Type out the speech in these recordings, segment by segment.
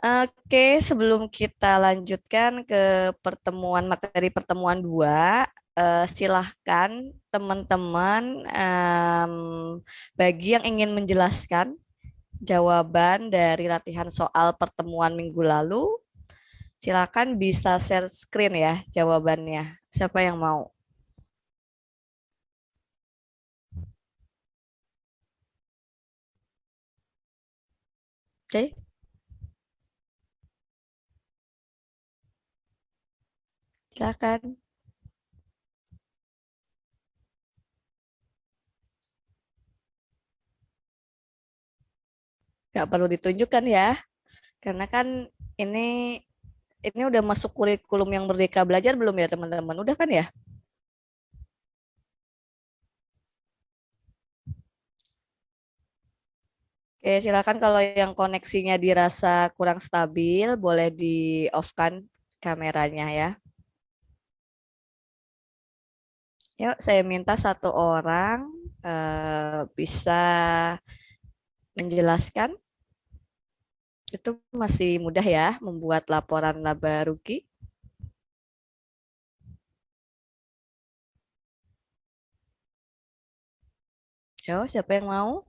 Oke, sebelum kita lanjutkan ke materi pertemuan 2, silahkan teman-teman bagi yang ingin menjelaskan jawaban dari latihan soal pertemuan minggu lalu, silakan bisa share screen ya jawabannya. Siapa yang mau? Oke, silakan. Nggak perlu ditunjukkan ya, karena kan ini ini udah masuk kurikulum yang Merdeka Belajar belum ya teman-teman? Udah kan ya? Oke, silakan kalau yang koneksinya dirasa kurang stabil, boleh di-off-kan kameranya ya. Yuk, saya minta satu orang bisa menjelaskan. Itu masih mudah ya, membuat laporan laba rugi. Yo, siapa yang mau?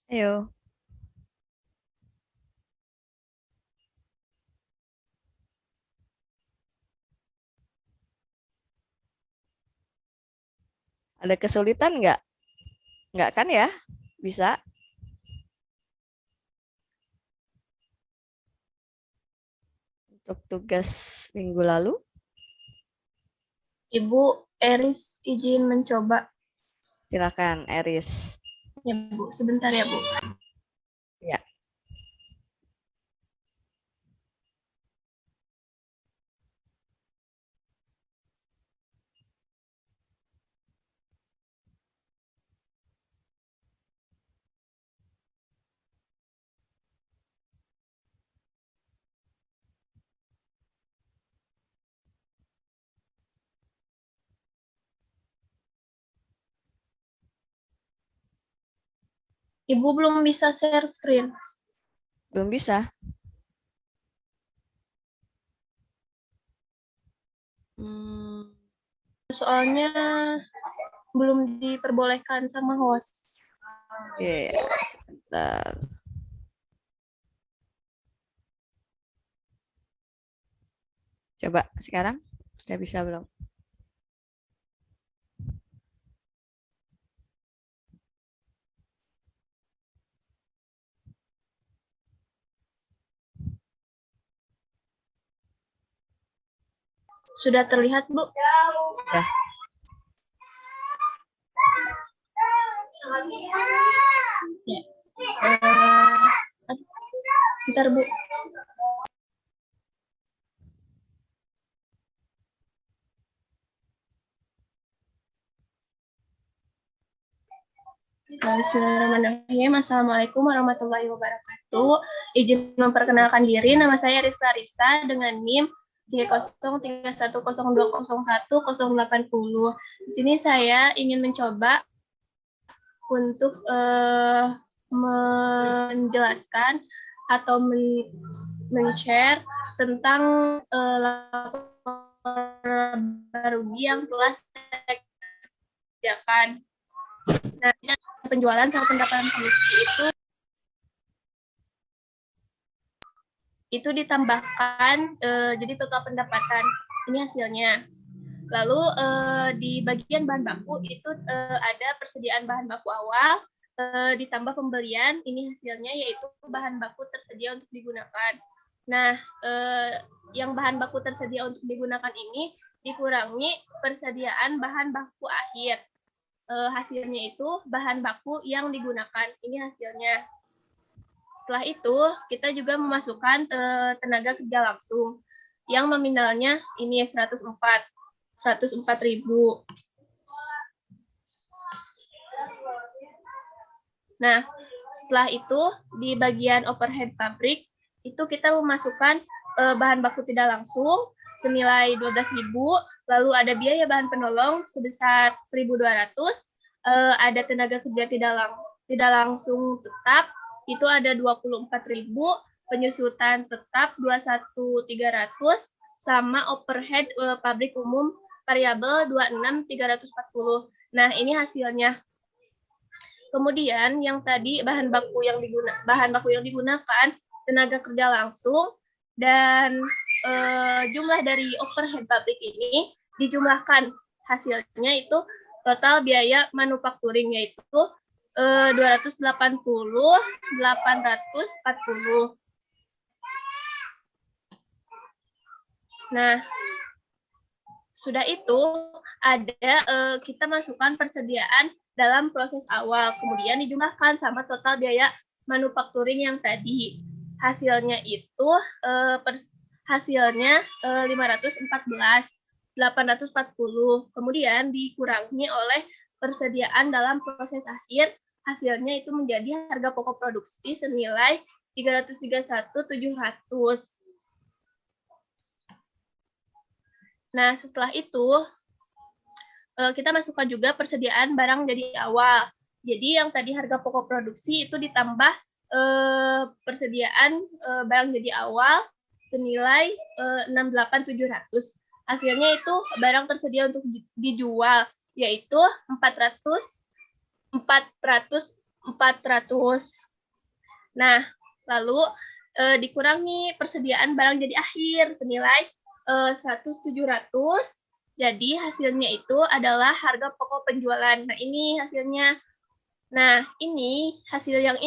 Ayo, ada kesulitan nggak? Nggak kan ya? Bisa. Untuk tugas minggu lalu. Ibu Eris izin mencoba. Silakan, Eris. Ya, Bu. Sebentar ya, Bu. Ya. Ibu belum bisa share screen. Belum bisa. Hmm, Soalnya belum diperbolehkan sama host. Oke, sebentar. Coba sekarang sudah bisa belum? Sudah terlihat, Bu? Sudah. Ya. Bentar, Bu. Bismillahirrahmanirrahim. Assalamualaikum warahmatullahi wabarakatuh. Izin memperkenalkan diri, nama saya Rizka Risa dengan NIM J03102010810. Di sini saya ingin mencoba untuk menjelaskan atau men-share tentang laporan rugi yang telah saya kerjakan. Nah, penjualan sama pendapatan komisi itu ditambahkan jadi total pendapatan ini hasilnya. Lalu di bagian bahan baku itu ada persediaan bahan baku awal ditambah pembelian ini hasilnya yaitu bahan baku tersedia untuk digunakan. Nah, yang bahan baku tersedia untuk digunakan ini dikurangi persediaan bahan baku akhir. Hasilnya itu bahan baku yang digunakan. Ini hasilnya. Setelah itu, kita juga memasukkan tenaga kerja langsung yang nominalnya ini 104.000. Nah, setelah itu di bagian overhead pabrik itu kita memasukkan bahan baku tidak langsung senilai 12.000, lalu ada biaya bahan penolong sebesar 1.200, ada tenaga kerja tidak langsung tetap itu ada 24.000, penyusutan tetap 21.300, sama overhead pabrik umum variabel 26.340. Nah, ini hasilnya. Kemudian yang tadi bahan baku yang digunakan tenaga kerja langsung dan jumlah dari overhead pabrik ini dijumlahkan, hasilnya itu total biaya manufacturing yaitu 280, 840. Nah, sudah itu ada kita masukkan persediaan dalam proses awal, kemudian dijumlahkan sama total biaya manufacturing yang tadi. Hasilnya itu hasilnya 514, 840. Kemudian dikurangi oleh persediaan dalam proses akhir, hasilnya itu menjadi harga pokok produksi senilai 331.700. Nah, setelah itu kita masukkan juga persediaan barang jadi awal. Jadi yang tadi harga pokok produksi itu ditambah persediaan barang jadi awal senilai 68.700. Hasilnya itu barang tersedia untuk dijual yaitu 400. Nah, lalu dikurangi persediaan barang jadi akhir senilai 100.700. Jadi hasilnya itu adalah harga pokok penjualan. Nah, ini hasilnya. Nah, ini hasil yang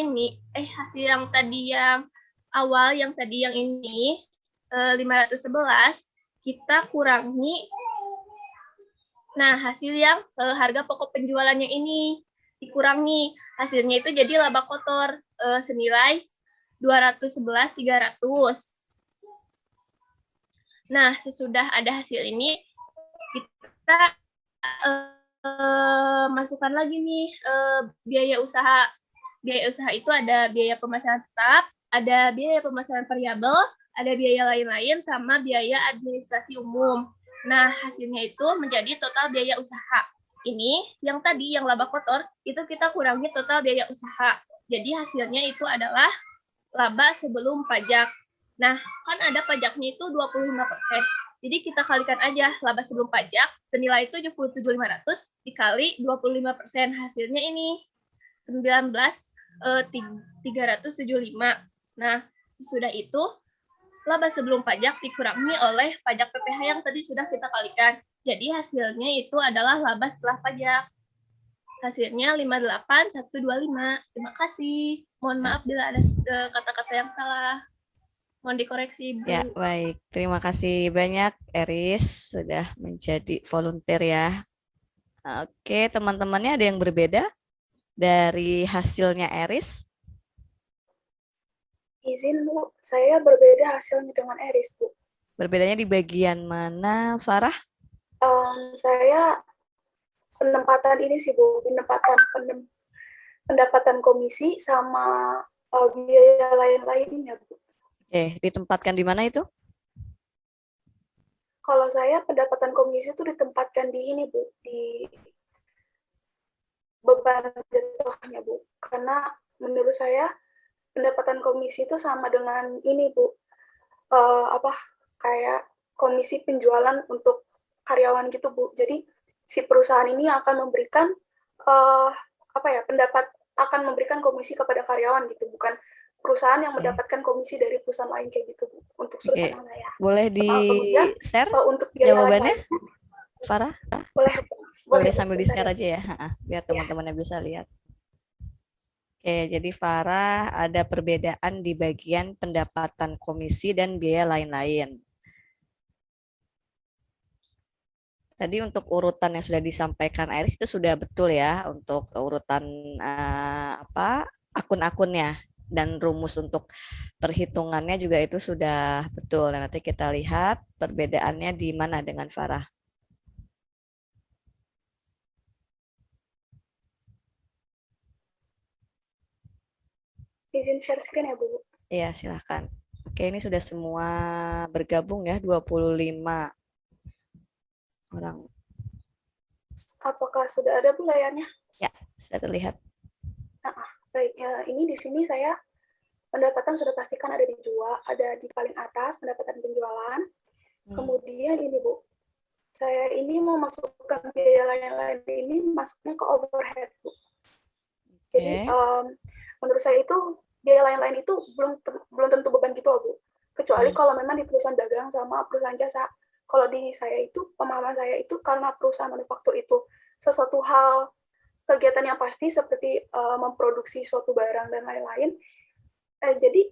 tadi yang awal, yang tadi yang ini 511 kita kurangi. Nah, hasil yang harga pokok penjualannya ini dikurangi. Hasilnya itu jadi laba kotor senilai 211.300. Nah, sesudah ada hasil ini, kita masukkan lagi nih biaya usaha. Biaya usaha itu ada biaya pemasaran tetap, ada biaya pemasaran variabel, ada biaya lain-lain, sama biaya administrasi umum. Nah, hasilnya itu menjadi total biaya usaha. Ini yang tadi, yang laba kotor, itu kita kurangi total biaya usaha. Jadi hasilnya itu adalah laba sebelum pajak. Nah, kan ada pajaknya itu 25%. Jadi kita kalikan aja laba sebelum pajak senilai 77.500 dikali 25%. Hasilnya ini 19.375. Nah, sesudah itu laba sebelum pajak dikurangi oleh pajak PPh yang tadi sudah kita kalikan. Jadi hasilnya itu adalah laba setelah pajak. Hasilnya 58.125. Terima kasih. Mohon maaf bila ada kata-kata yang salah. Mohon dikoreksi, Bu. Ya, baik. Terima kasih banyak, Eris, sudah menjadi volunteer ya. Oke, teman-temannya ada yang berbeda dari hasilnya Eris? Izin, Bu. Saya berbeda hasilnya dengan Eris, Bu. Berbedanya di bagian mana, Farah? Saya penempatan ini sih, Bu. Pendapatan komisi sama biaya lain-lainnya, Bu. Oke, ditempatkan di mana itu? Kalau saya pendapatan komisi itu ditempatkan di ini, Bu, di beban jatuhnya, Bu. Karena menurut saya pendapatan komisi itu sama dengan ini, Bu. Kayak komisi penjualan untuk karyawan gitu, Bu. Jadi si perusahaan ini akan memberikan akan memberikan komisi kepada karyawan gitu, bukan perusahaan yang mendapatkan komisi dari perusahaan lain kayak gitu, Bu. Untuk sudut pandang saya. Boleh di-share untuk biaya jawabannya, lain, Farah? Boleh sambil di-share aja ya, biar teman-temannya bisa lihat. Oke, jadi Farah ada perbedaan di bagian pendapatan komisi dan biaya lain-lain. Tadi untuk urutan yang sudah disampaikan Iris itu sudah betul ya, untuk urutan akun-akunnya dan rumus untuk perhitungannya juga itu sudah betul. Nah, nanti kita lihat perbedaannya di mana dengan Farah. Izin share screen ya, Bu. Iya, silakan. Oke, ini sudah semua bergabung ya, 25 orang. Apakah sudah ada Bu layarnya? Ya, sudah terlihat. Baik, ini di sini saya pendapatan sudah pastikan ada di paling atas pendapatan penjualan. Kemudian ini Bu, saya ini mau masukkan biaya lain-lain ini masuknya ke overhead Bu. Jadi menurut saya itu biaya lain-lain itu belum tentu beban gitu loh Bu. Kecuali kalau memang di perusahaan dagang sama perusahaan jasa. Kalau di saya itu, pemahaman saya itu karena perusahaan manufaktur itu sesuatu hal kegiatan yang pasti seperti memproduksi suatu barang dan lain-lain. Jadi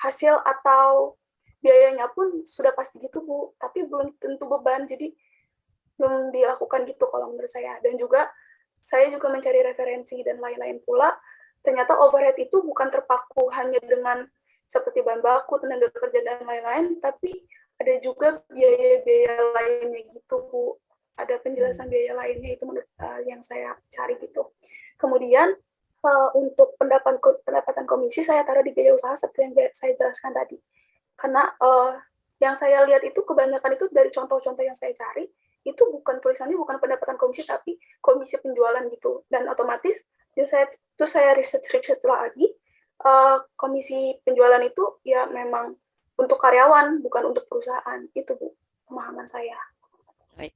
hasil atau biayanya pun sudah pasti gitu Bu, tapi belum tentu beban, jadi belum dilakukan gitu kalau menurut saya. Dan juga saya juga mencari referensi dan lain-lain pula, ternyata overhead itu bukan terpaku hanya dengan seperti bahan baku, tenaga kerja dan lain-lain, tapi ada juga biaya-biaya lainnya gitu Bu. Ada penjelasan biaya lainnya itu menurut yang saya cari gitu. Kemudian untuk pendapatan komisi saya taruh di biaya usaha seperti yang saya jelaskan tadi. Karena yang saya lihat itu kebanyakan itu dari contoh-contoh yang saya cari, itu bukan tulisannya bukan pendapatan komisi tapi komisi penjualan gitu. Dan otomatis saya riset lagi, komisi penjualan itu ya memang untuk karyawan bukan untuk perusahaan. Itu Bu pemahaman saya. Baik.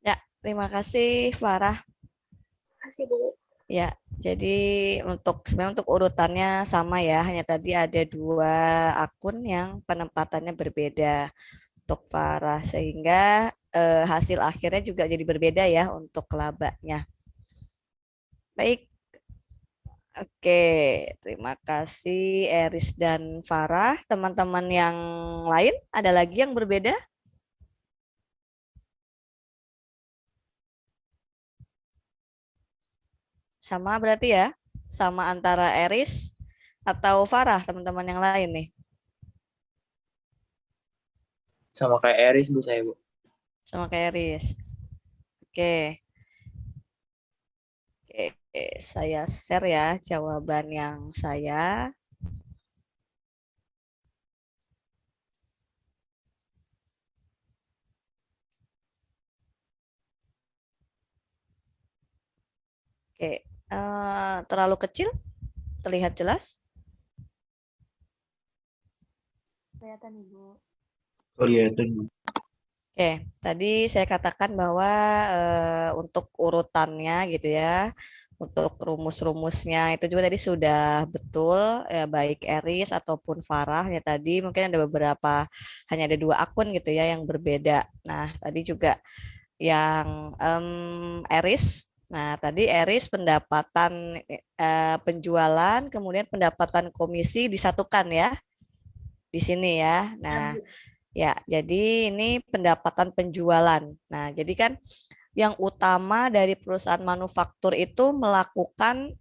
Ya, terima kasih Farah. Terima kasih Bu. Ya, jadi sebenarnya untuk urutannya sama ya, hanya tadi ada 2 akun yang penempatannya berbeda untuk Farah, sehingga hasil akhirnya juga jadi berbeda ya untuk labanya. Baik, oke, terima kasih Eris dan Farah. Teman-teman yang lain, ada lagi yang berbeda? Sama berarti ya? Sama antara Eris atau Farah, teman-teman yang lain nih? Sama kayak Eris Bu saya Bu. Sama kayak Eris. Oke. Oke, saya share ya jawaban yang saya. Oke, terlalu kecil? Terlihat jelas? Kelihatan Ibu. Kelihatan Bu. Oke, tadi saya katakan bahwa untuk urutannya gitu ya, untuk rumus-rumusnya itu juga tadi sudah betul ya, baik Eris ataupun Farah ya tadi mungkin ada beberapa, hanya ada 2 akun gitu ya yang berbeda. Nah tadi juga yang Eris, nah tadi Eris pendapatan penjualan kemudian pendapatan komisi disatukan ya di sini ya. Nah ya, jadi ini pendapatan penjualan. Nah, jadi kan yang utama dari perusahaan manufaktur itu melakukan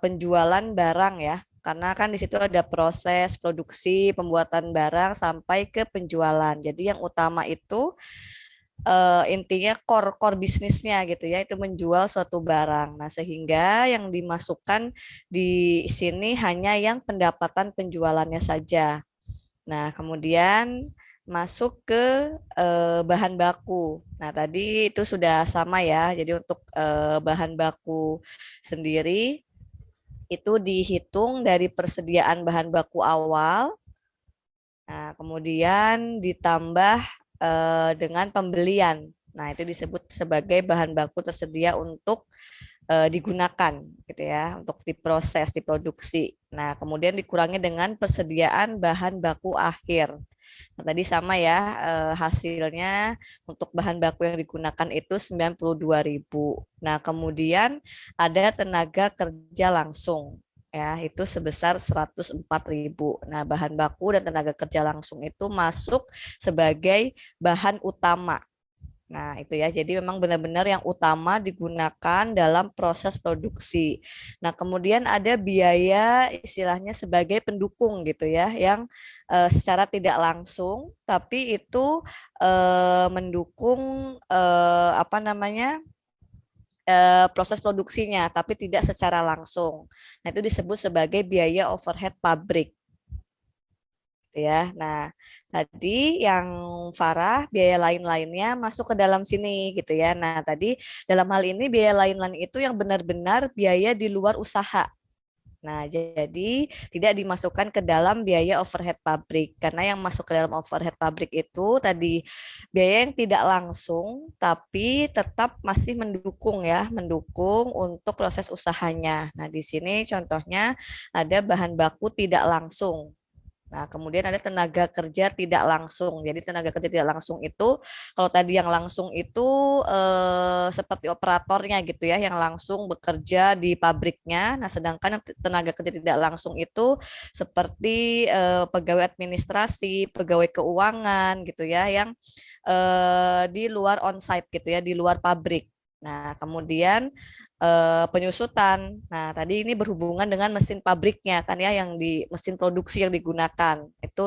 penjualan barang ya. Karena kan di situ ada proses produksi, pembuatan barang sampai ke penjualan. Jadi yang utama itu intinya core bisnisnya gitu ya, itu menjual suatu barang. Nah, sehingga yang dimasukkan di sini hanya yang pendapatan penjualannya saja. Nah, kemudian masuk ke bahan baku. Nah, tadi itu sudah sama ya. Jadi untuk bahan baku sendiri itu dihitung dari persediaan bahan baku awal. Nah, kemudian ditambah dengan pembelian. Nah, itu disebut sebagai bahan baku tersedia untuk digunakan gitu ya, untuk diproses, diproduksi. Nah, kemudian dikurangi dengan persediaan bahan baku akhir. Nah, tadi sama ya, hasilnya untuk bahan baku yang digunakan itu 92.000. Nah, kemudian ada tenaga kerja langsung ya, itu sebesar 104.000. Nah, bahan baku dan tenaga kerja langsung itu masuk sebagai bahan utama. Nah, itu ya. Jadi memang benar-benar yang utama digunakan dalam proses produksi. Nah, kemudian ada biaya istilahnya sebagai pendukung gitu ya, yang secara tidak langsung tapi itu mendukung apa namanya? Proses produksinya tapi tidak secara langsung. Nah, itu disebut sebagai biaya overhead pabrik. gitu ya. Nah, tadi yang Farah biaya lain-lainnya masuk ke dalam sini gitu ya. Nah, tadi dalam hal ini biaya lain-lain itu yang benar-benar biaya di luar usaha. Nah, jadi tidak dimasukkan ke dalam biaya overhead pabrik karena yang masuk ke dalam overhead pabrik itu tadi biaya yang tidak langsung tapi tetap masih mendukung ya, mendukung untuk proses usahanya. Nah, di sini contohnya ada bahan baku tidak langsung. Nah, kemudian ada tenaga kerja tidak langsung. Jadi tenaga kerja tidak langsung itu, kalau tadi yang langsung itu seperti operatornya gitu ya, yang langsung bekerja di pabriknya. Nah, sedangkan tenaga kerja tidak langsung itu seperti pegawai administrasi, pegawai keuangan gitu ya, yang di luar onsite gitu ya, di luar pabrik. Nah, kemudian penyusutan. Nah, tadi ini berhubungan dengan mesin pabriknya kan ya, yang di mesin produksi yang digunakan itu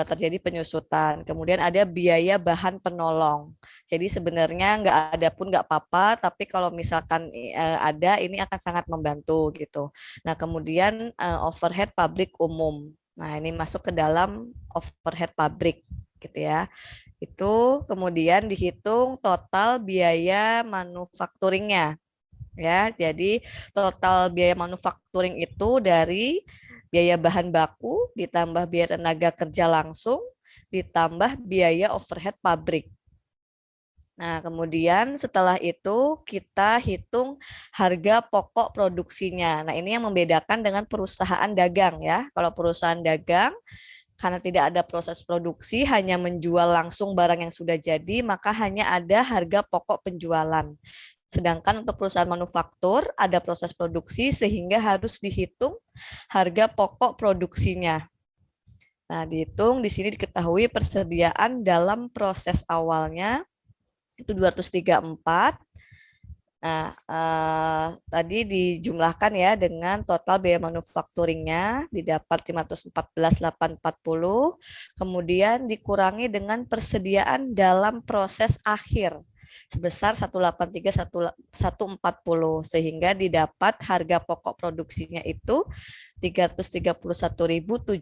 terjadi penyusutan. Kemudian ada biaya bahan penolong. Jadi sebenarnya nggak ada pun nggak apa-apa, tapi kalau misalkan ada ini akan sangat membantu gitu. Nah, kemudian overhead pabrik umum. Nah, ini masuk ke dalam overhead pabrik gitu ya. Itu kemudian dihitung total biaya manufakturingnya. Ya, jadi total biaya manufacturing itu dari biaya bahan baku ditambah biaya tenaga kerja langsung ditambah biaya overhead pabrik. Nah, kemudian setelah itu kita hitung harga pokok produksinya. Nah, ini yang membedakan dengan perusahaan dagang ya. Kalau perusahaan dagang karena tidak ada proses produksi, hanya menjual langsung barang yang sudah jadi, maka hanya ada harga pokok penjualan. Sedangkan untuk perusahaan manufaktur ada proses produksi sehingga harus dihitung harga pokok produksinya. Nah, dihitung di sini diketahui persediaan dalam proses awalnya itu 234. Nah, tadi dijumlahkan ya dengan total biaya manufakturingnya didapat 514.840, kemudian dikurangi dengan persediaan dalam proses akhir sebesar 183.140 sehingga didapat harga pokok produksinya itu 331.700.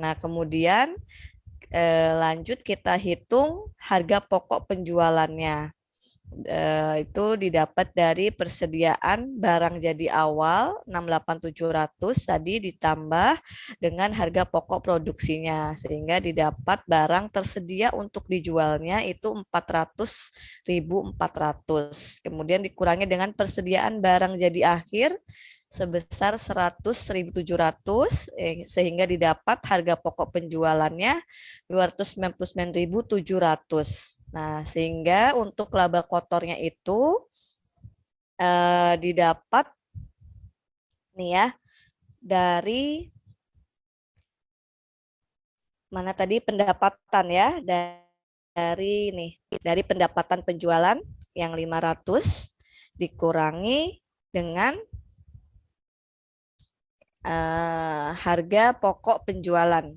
Nah, kemudian lanjut kita hitung harga pokok penjualannya. Itu didapat dari persediaan barang jadi awal 68.700 tadi ditambah dengan harga pokok produksinya sehingga didapat barang tersedia untuk dijualnya itu 400.400. Kemudian dikurangi dengan persediaan barang jadi akhir sebesar 100.700 sehingga didapat harga pokok penjualannya 299.700. Nah, sehingga untuk laba kotornya itu didapat nih ya dari mana tadi pendapatan ya dari pendapatan penjualan yang 500 dikurangi dengan harga pokok penjualan.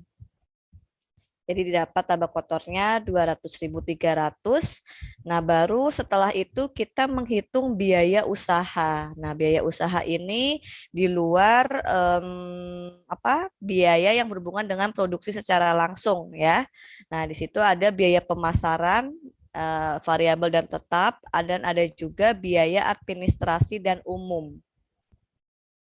Jadi didapat laba kotornya 200.300. Nah, baru setelah itu kita menghitung biaya usaha. Nah, biaya usaha ini di luar biaya yang berhubungan dengan produksi secara langsung ya. Nah, di situ ada biaya pemasaran variabel dan tetap, dan ada juga biaya administrasi dan umum.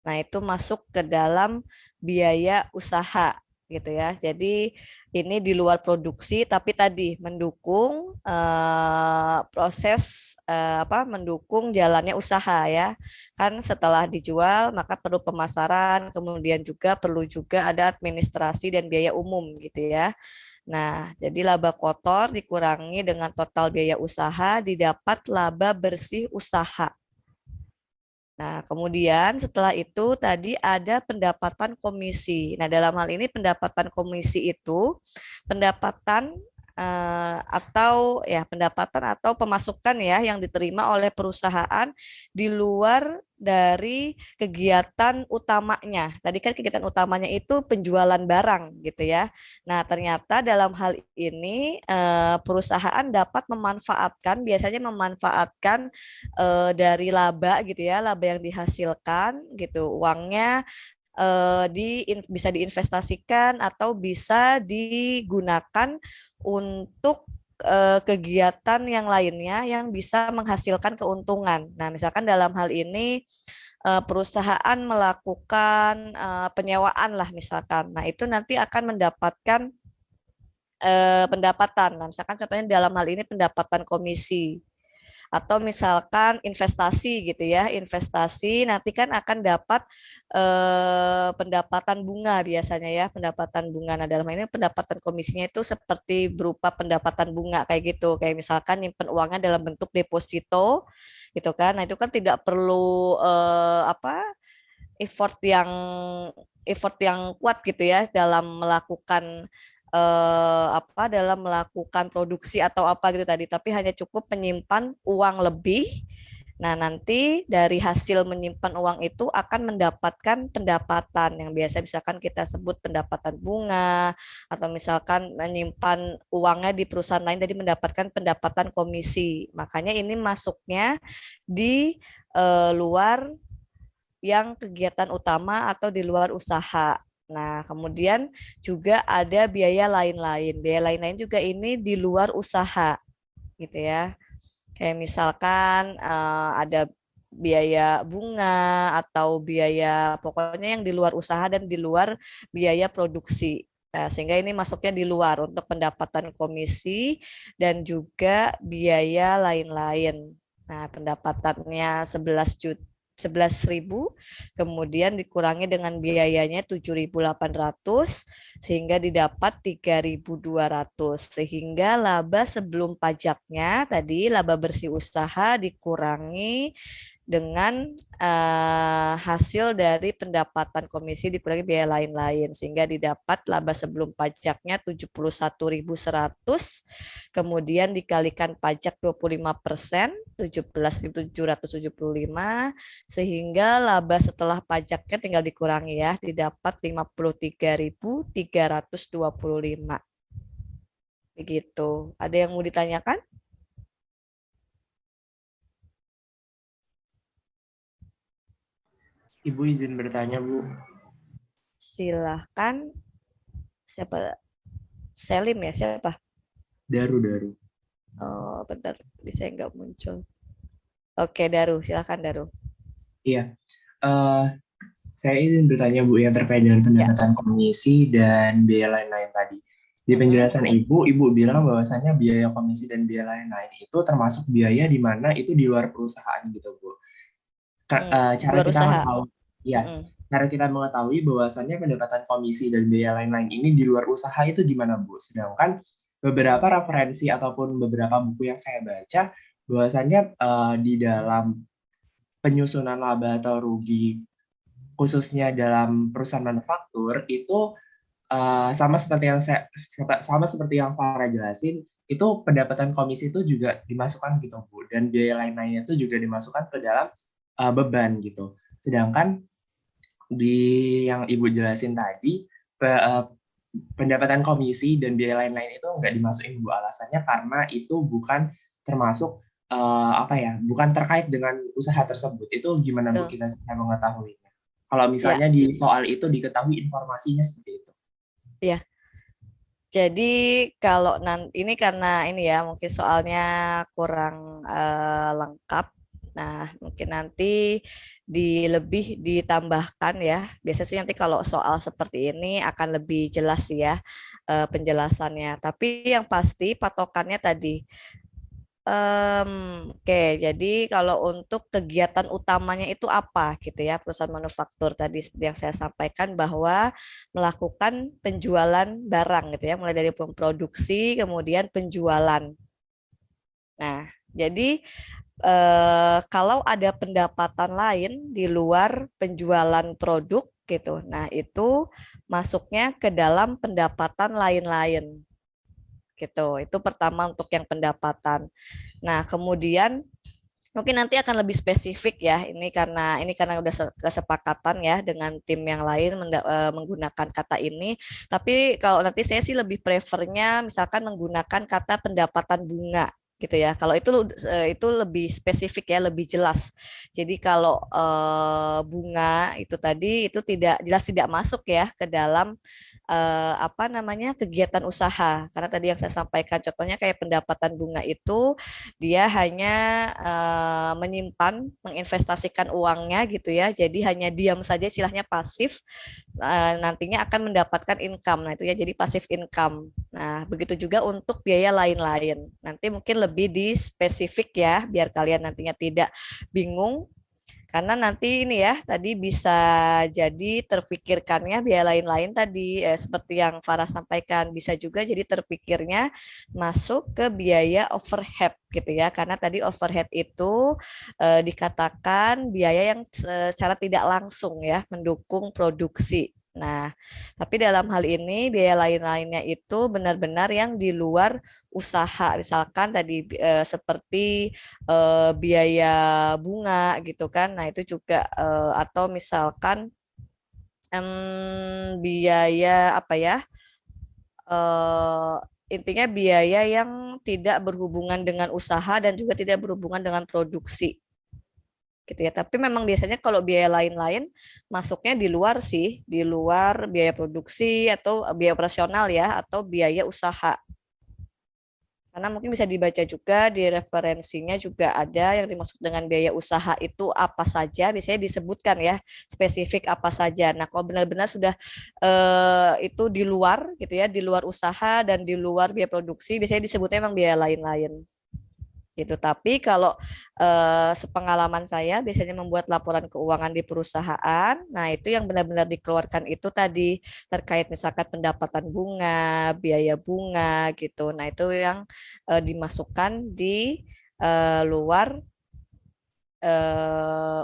Nah, itu masuk ke dalam biaya usaha gitu ya. Jadi ini di luar produksi tapi tadi mendukung proses mendukung jalannya usaha ya. Kan setelah dijual maka perlu pemasaran, kemudian juga perlu ada administrasi dan biaya umum gitu ya. Nah, jadi laba kotor dikurangi dengan total biaya usaha didapat laba bersih usaha. Nah, kemudian setelah itu tadi ada pendapatan komisi. Nah, dalam hal ini pendapatan komisi itu pendapatan atau pemasukan ya yang diterima oleh perusahaan di luar dari kegiatan utamanya. Tadi kan kegiatan utamanya itu penjualan barang gitu ya. Nah, ternyata dalam hal ini perusahaan dapat biasanya memanfaatkan dari laba gitu ya, laba yang dihasilkan gitu, uangnya bisa diinvestasikan atau bisa digunakan untuk kegiatan yang lainnya yang bisa menghasilkan keuntungan. Nah, misalkan dalam hal ini perusahaan melakukan penyewaan lah misalkan. Nah, itu nanti akan mendapatkan pendapatan. Nah, misalkan contohnya dalam hal ini pendapatan komisi atau misalkan investasi gitu ya, investasi nanti kan akan dapat pendapatan bunga biasanya ya, pendapatan bunga. Nah, dalam hal ini pendapatan komisinya itu seperti berupa pendapatan bunga kayak gitu, kayak misalkan nyimpen uangnya dalam bentuk deposito gitu kan. Nah, itu kan tidak perlu effort yang kuat gitu ya dalam melakukan dalam melakukan produksi atau apa gitu tadi, tapi hanya cukup menyimpan uang lebih. Nah, nanti dari hasil menyimpan uang itu akan mendapatkan pendapatan yang biasa misalkan kita sebut pendapatan bunga, atau misalkan menyimpan uangnya di perusahaan lain jadi mendapatkan pendapatan komisi. Makanya ini masuknya di luar yang kegiatan utama atau di luar usaha. Nah, kemudian juga ada biaya lain-lain. Biaya lain-lain juga ini di luar usaha, gitu ya. Kayak misalkan ada biaya bunga atau biaya pokoknya yang di luar usaha dan di luar biaya produksi. Nah, sehingga ini masuknya di luar untuk pendapatan komisi dan juga biaya lain-lain. Nah, pendapatannya 11.000, kemudian dikurangi dengan biayanya 7.800 sehingga didapat 3.200, sehingga laba sebelum pajaknya tadi laba bersih usaha dikurangi dengan hasil dari pendapatan komisi dikurangi biaya lain-lain sehingga didapat laba sebelum pajaknya 71.100, kemudian dikalikan pajak 25%, 17.775, sehingga laba setelah pajaknya tinggal dikurangi ya, didapat 53.325. Begitu. Ada yang mau ditanyakan? Ibu izin bertanya, Bu. Silahkan. Siapa? Selim ya? Siapa? Daru. Oh, bentar. Saya nggak muncul. Oke, Daru. Silahkan, Daru. Iya. Eh, saya izin bertanya, Bu, yang terkait dengan pendapatan komisi dan biaya lain-lain tadi. Di penjelasan Ibu bilang bahwasannya biaya komisi dan biaya lain-lain itu termasuk biaya di mana itu di luar perusahaan gitu, Bu. Cara luar kita usaha. mengetahui, ya, cara kita mengetahui bahwasannya pendapatan komisi dan biaya lain-lain ini di luar usaha itu gimana, Bu? Sedangkan beberapa referensi ataupun beberapa buku yang saya baca, bahwasannya di dalam penyusunan laba atau rugi, khususnya dalam perusahaan manufaktur, itu sama seperti yang Farah jelasin, itu pendapatan komisi itu juga dimasukkan gitu, Bu, dan biaya lain-lainnya itu juga dimasukkan ke dalam beban gitu. Sedangkan di yang Ibu jelasin tadi, pendapatan komisi dan biaya lain-lain itu nggak dimasukin, Bu. Alasannya karena itu bukan termasuk bukan terkait dengan usaha tersebut. Itu gimana, Bu, kita cara mengetahuinya? Kalau misalnya di soal itu diketahui informasinya seperti itu. Iya. Jadi kalau ini karena ini ya mungkin soalnya kurang lengkap. Nah, mungkin nanti lebih ditambahkan ya. Biasanya sih nanti kalau soal seperti ini akan lebih jelas ya penjelasannya. Tapi yang pasti patokannya tadi. Oke, jadi kalau untuk kegiatan utamanya itu apa gitu ya, perusahaan manufaktur tadi seperti yang saya sampaikan bahwa melakukan penjualan barang gitu ya, mulai dari memproduksi kemudian penjualan. Nah, jadi kalau ada pendapatan lain di luar penjualan produk gitu, nah itu masuknya ke dalam pendapatan lain-lain. Gitu. Itu pertama untuk yang pendapatan. Nah, kemudian mungkin nanti akan lebih spesifik ya. Ini karena udah kesepakatan ya dengan tim yang lain menggunakan kata ini. Tapi kalau nanti saya sih lebih prefernya misalkan menggunakan kata pendapatan bunga gitu ya. Kalau itu lebih spesifik ya, lebih jelas. Jadi kalau bunga itu tadi itu tidak masuk ya ke dalam apa namanya kegiatan usaha. Karena tadi yang saya sampaikan contohnya kayak pendapatan bunga itu dia hanya menyimpan, menginvestasikan uangnya gitu ya. Jadi hanya diam saja istilahnya pasif, nantinya akan mendapatkan income. Nah, itu ya jadi passive income. Nah, begitu juga untuk biaya lain-lain. Nanti mungkin lebih di spesifik ya biar kalian nantinya tidak bingung. Karena nanti ini ya, tadi bisa jadi terpikirkannya biaya lain-lain tadi, seperti yang Farah sampaikan, bisa juga jadi terpikirnya masuk ke biaya overhead gitu ya, karena tadi overhead itu dikatakan biaya yang secara tidak langsung ya, mendukung produksi. Nah, tapi dalam hal ini biaya lain-lainnya itu benar-benar yang di luar usaha, misalkan tadi seperti biaya bunga gitu kan. Nah, itu juga atau misalkan biaya apa ya? eh, Intinya biaya yang tidak berhubungan dengan usaha dan juga tidak berhubungan dengan produksi gitu ya. Tapi memang biasanya kalau biaya lain-lain masuknya di luar sih, di luar biaya produksi atau biaya operasional ya atau biaya usaha. Karena mungkin bisa dibaca juga di referensinya juga ada yang dimaksud dengan biaya usaha itu apa saja, biasanya disebutkan ya, spesifik apa saja. Nah, kalau benar-benar sudah itu di luar gitu ya, di luar usaha dan di luar biaya produksi, biasanya disebutnya memang biaya lain-lain. Gitu. Tapi kalau sepengalaman saya biasanya membuat laporan keuangan di perusahaan, nah itu yang benar-benar dikeluarkan itu tadi terkait misalkan pendapatan bunga, biaya bunga gitu. Nah itu yang dimasukkan di luar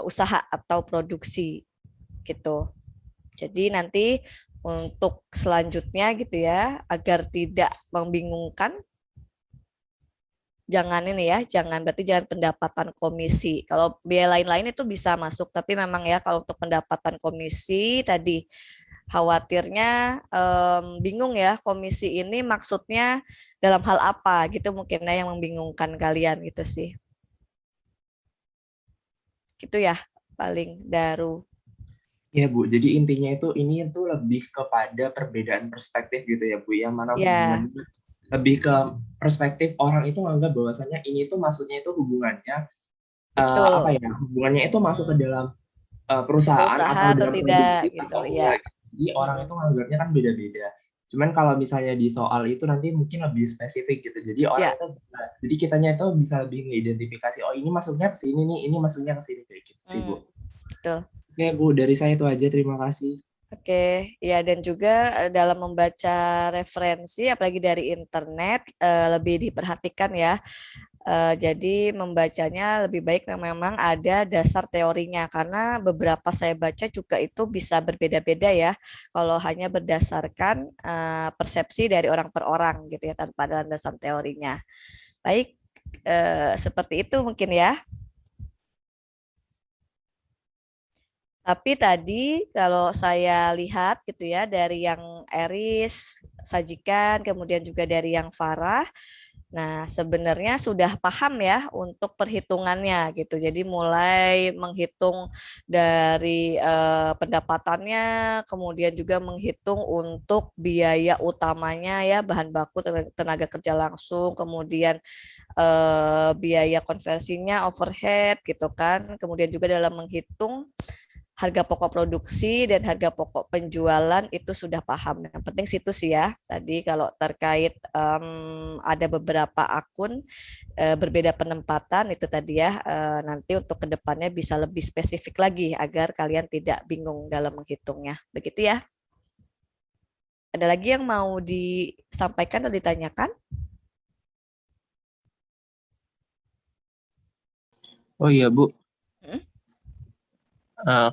usaha atau produksi gitu. Jadi nanti untuk selanjutnya gitu ya, agar tidak membingungkan, jangan ini ya, berarti jangan pendapatan komisi. Kalau biaya lain-lain itu bisa masuk, tapi memang ya kalau untuk pendapatan komisi tadi khawatirnya bingung ya, komisi ini maksudnya dalam hal apa gitu mungkin ya yang membingungkan kalian gitu sih. Gitu ya paling Daru. Ya Bu, jadi intinya itu ini itu lebih kepada perbedaan perspektif gitu ya Bu, yang mana Ya, hubungannya lebih ke perspektif orang itu menganggap bahwasanya ini itu maksudnya itu hubungannya apa betul. ya, hubungannya itu masuk ke dalam perusahaan Usaha atau atau dalam tidak produksi gitu atau ya. enggak. Jadi orang itu menganggapnya kan beda-beda. Cuman kalau misalnya di soal itu nanti mungkin lebih spesifik gitu. Jadi orang Ya, itu bisa, jadi kitanya itu bisa lebih mengidentifikasi, oh ini masuknya ke sini nih, ini masuknya ke sini kayak gitu sih Bu. betul. Oke Bu, dari saya itu aja. Terima kasih. Oke, ya dan juga dalam membaca referensi, apalagi dari internet, lebih diperhatikan ya. Jadi membacanya lebih baik memang ada dasar teorinya, karena beberapa saya baca juga itu bisa berbeda-beda ya. Kalau hanya berdasarkan persepsi dari orang per orang gitu ya, tanpa ada landasan teorinya. Baik, seperti itu mungkin ya. Tapi tadi kalau saya lihat gitu ya dari yang Eris sajikan, kemudian juga dari yang Farah, nah sebenarnya sudah paham ya untuk perhitungannya gitu. Jadi mulai menghitung dari pendapatannya, kemudian juga menghitung untuk biaya utamanya ya, bahan baku, tenaga kerja langsung, kemudian biaya konversinya, overhead gitu kan. Kemudian juga dalam menghitung harga pokok produksi dan harga pokok penjualan itu sudah paham. Yang penting situ sih ya. Tadi kalau terkait ada beberapa akun berbeda penempatan itu tadi ya. Nanti untuk kedepannya bisa lebih spesifik lagi agar kalian tidak bingung dalam menghitungnya. Begitu ya. Ada lagi yang mau disampaikan atau ditanyakan? Oh iya Bu, Hmm?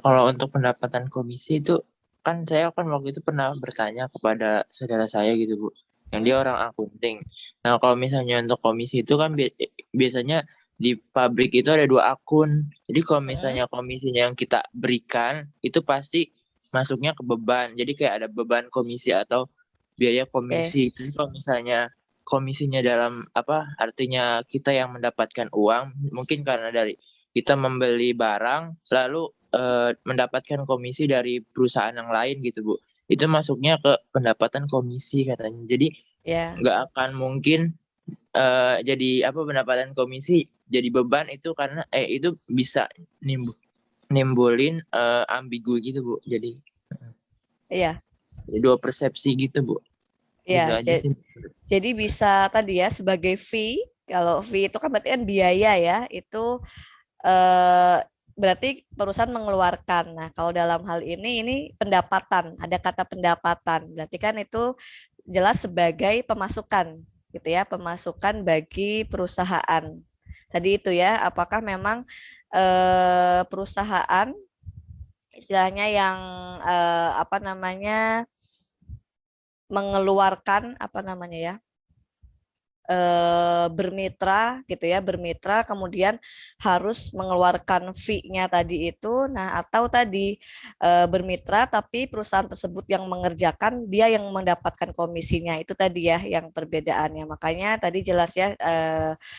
kalau untuk pendapatan komisi itu kan saya kan waktu itu pernah bertanya kepada saudara saya gitu Bu, yang dia orang akunting. Nah kalau misalnya untuk komisi itu kan biasanya di pabrik itu ada 2 akun. Jadi kalau misalnya komisinya yang kita berikan itu pasti masuknya ke beban. Jadi kayak ada beban komisi atau biaya Oke. komisi. Terus kalau misalnya komisinya dalam apa artinya kita yang mendapatkan uang mungkin karena dari kita membeli barang lalu mendapatkan komisi dari perusahaan yang lain gitu Bu. Itu masuknya ke pendapatan komisi katanya. Jadi Ya, nggak akan mungkin jadi apa pendapatan komisi jadi beban itu karena itu bisa nimbulin ambigu gitu Bu. Jadi iya, dua persepsi gitu Bu. Gitu iya. aja sih. Jadi bisa tadi ya sebagai fee. Kalau fee itu kan berarti kan biaya ya. Itu eh, berarti perusahaan mengeluarkan. Nah, kalau dalam hal ini pendapatan. Ada kata pendapatan. Berarti kan itu jelas sebagai pemasukan, gitu ya, pemasukan bagi perusahaan. Tadi itu ya, apakah memang perusahaan istilahnya yang apa namanya mengeluarkan apa namanya ya bermitra gitu ya, bermitra kemudian harus mengeluarkan fee-nya tadi itu. Nah, atau tadi bermitra tapi perusahaan tersebut yang mengerjakan, dia yang mendapatkan komisinya. Itu tadi ya yang perbedaannya. Makanya tadi jelas ya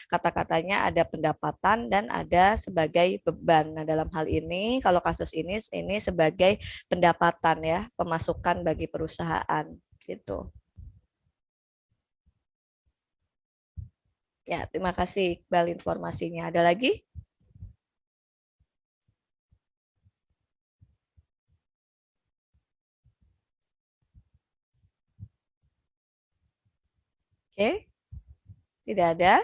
kata-katanya ada pendapatan dan ada sebagai beban. Nah, dalam hal ini kalau kasus ini sebagai pendapatan ya, pemasukan bagi perusahaan gitu. Ya, terima kasih Iqbal informasinya. Ada lagi? Oke, tidak ada.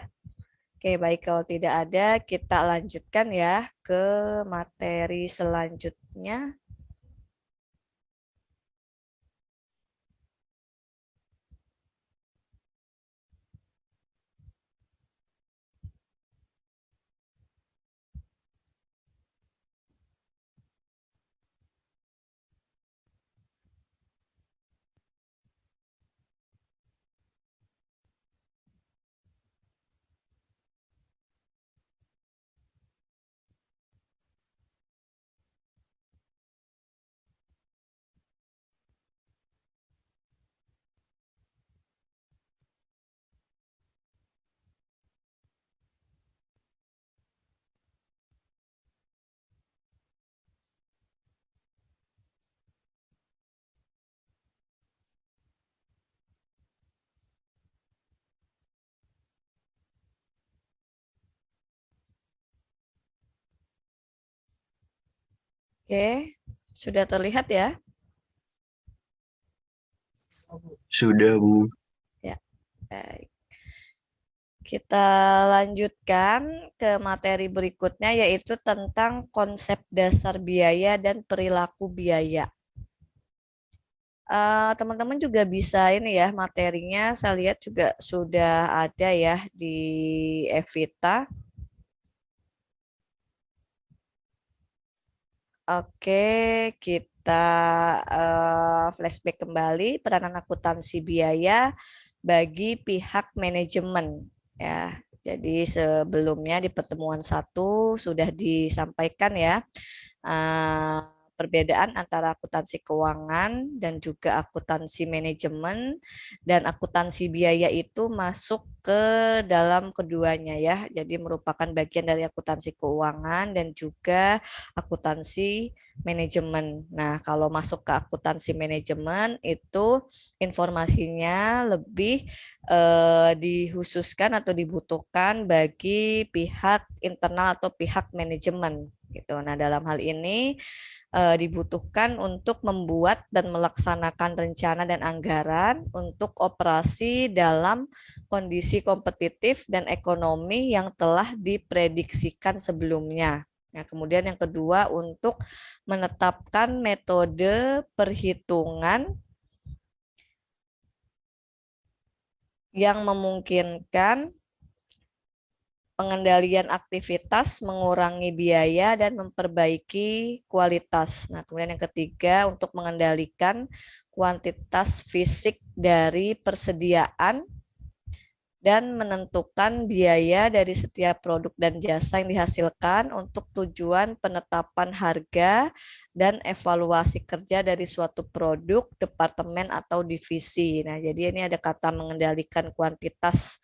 Oke, baik kalau tidak ada, kita lanjutkan ya ke materi selanjutnya. Oke, sudah terlihat ya? Sudah, Bu. Ya, baik. Kita lanjutkan ke materi berikutnya yaitu tentang konsep dasar biaya dan perilaku biaya. Teman-teman juga bisa ini ya materinya saya lihat juga sudah ada ya di Evita. Oke, kita flashback kembali peranan akuntansi biaya bagi pihak manajemen ya. Jadi sebelumnya di pertemuan 1 sudah disampaikan ya perbedaan antara akuntansi keuangan dan juga akuntansi manajemen, dan akuntansi biaya itu masuk ke dalam keduanya ya. Jadi merupakan bagian dari akuntansi keuangan dan juga akuntansi manajemen. Nah, kalau masuk ke akuntansi manajemen itu informasinya lebih dikhususkan atau dibutuhkan bagi pihak internal atau pihak manajemen gitu. Nah, dalam hal ini dibutuhkan untuk membuat dan melaksanakan rencana dan anggaran untuk operasi dalam kondisi kompetitif dan ekonomi yang telah diprediksikan sebelumnya. Nah, kemudian yang kedua untuk menetapkan metode perhitungan yang memungkinkan pengendalian aktivitas, mengurangi biaya, dan memperbaiki kualitas. Nah, kemudian yang ketiga, untuk mengendalikan kuantitas fisik dari persediaan dan menentukan biaya dari setiap produk dan jasa yang dihasilkan untuk tujuan penetapan harga dan evaluasi kerja dari suatu produk, departemen, atau divisi. Nah, jadi ini ada kata mengendalikan kuantitas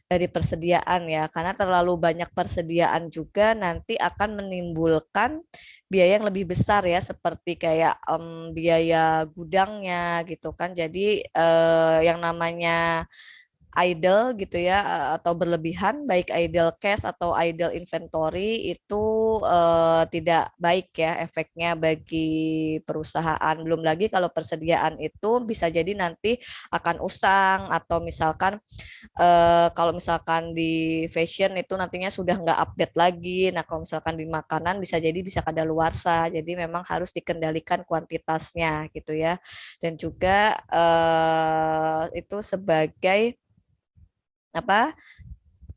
dari persediaan ya, karena terlalu banyak persediaan juga nanti akan menimbulkan biaya yang lebih besar ya, seperti kayak biaya gudangnya gitu kan. Jadi yang namanya idle gitu ya, atau berlebihan, baik idle cash atau idle inventory itu tidak baik ya efeknya bagi perusahaan. Belum lagi kalau persediaan itu bisa jadi nanti akan usang, atau misalkan kalau misalkan di fashion itu nantinya sudah nggak update lagi. Nah, kalau misalkan di makanan bisa jadi bisa kadaluarsa. Jadi memang harus dikendalikan kuantitasnya gitu ya. Dan juga itu sebagai apa,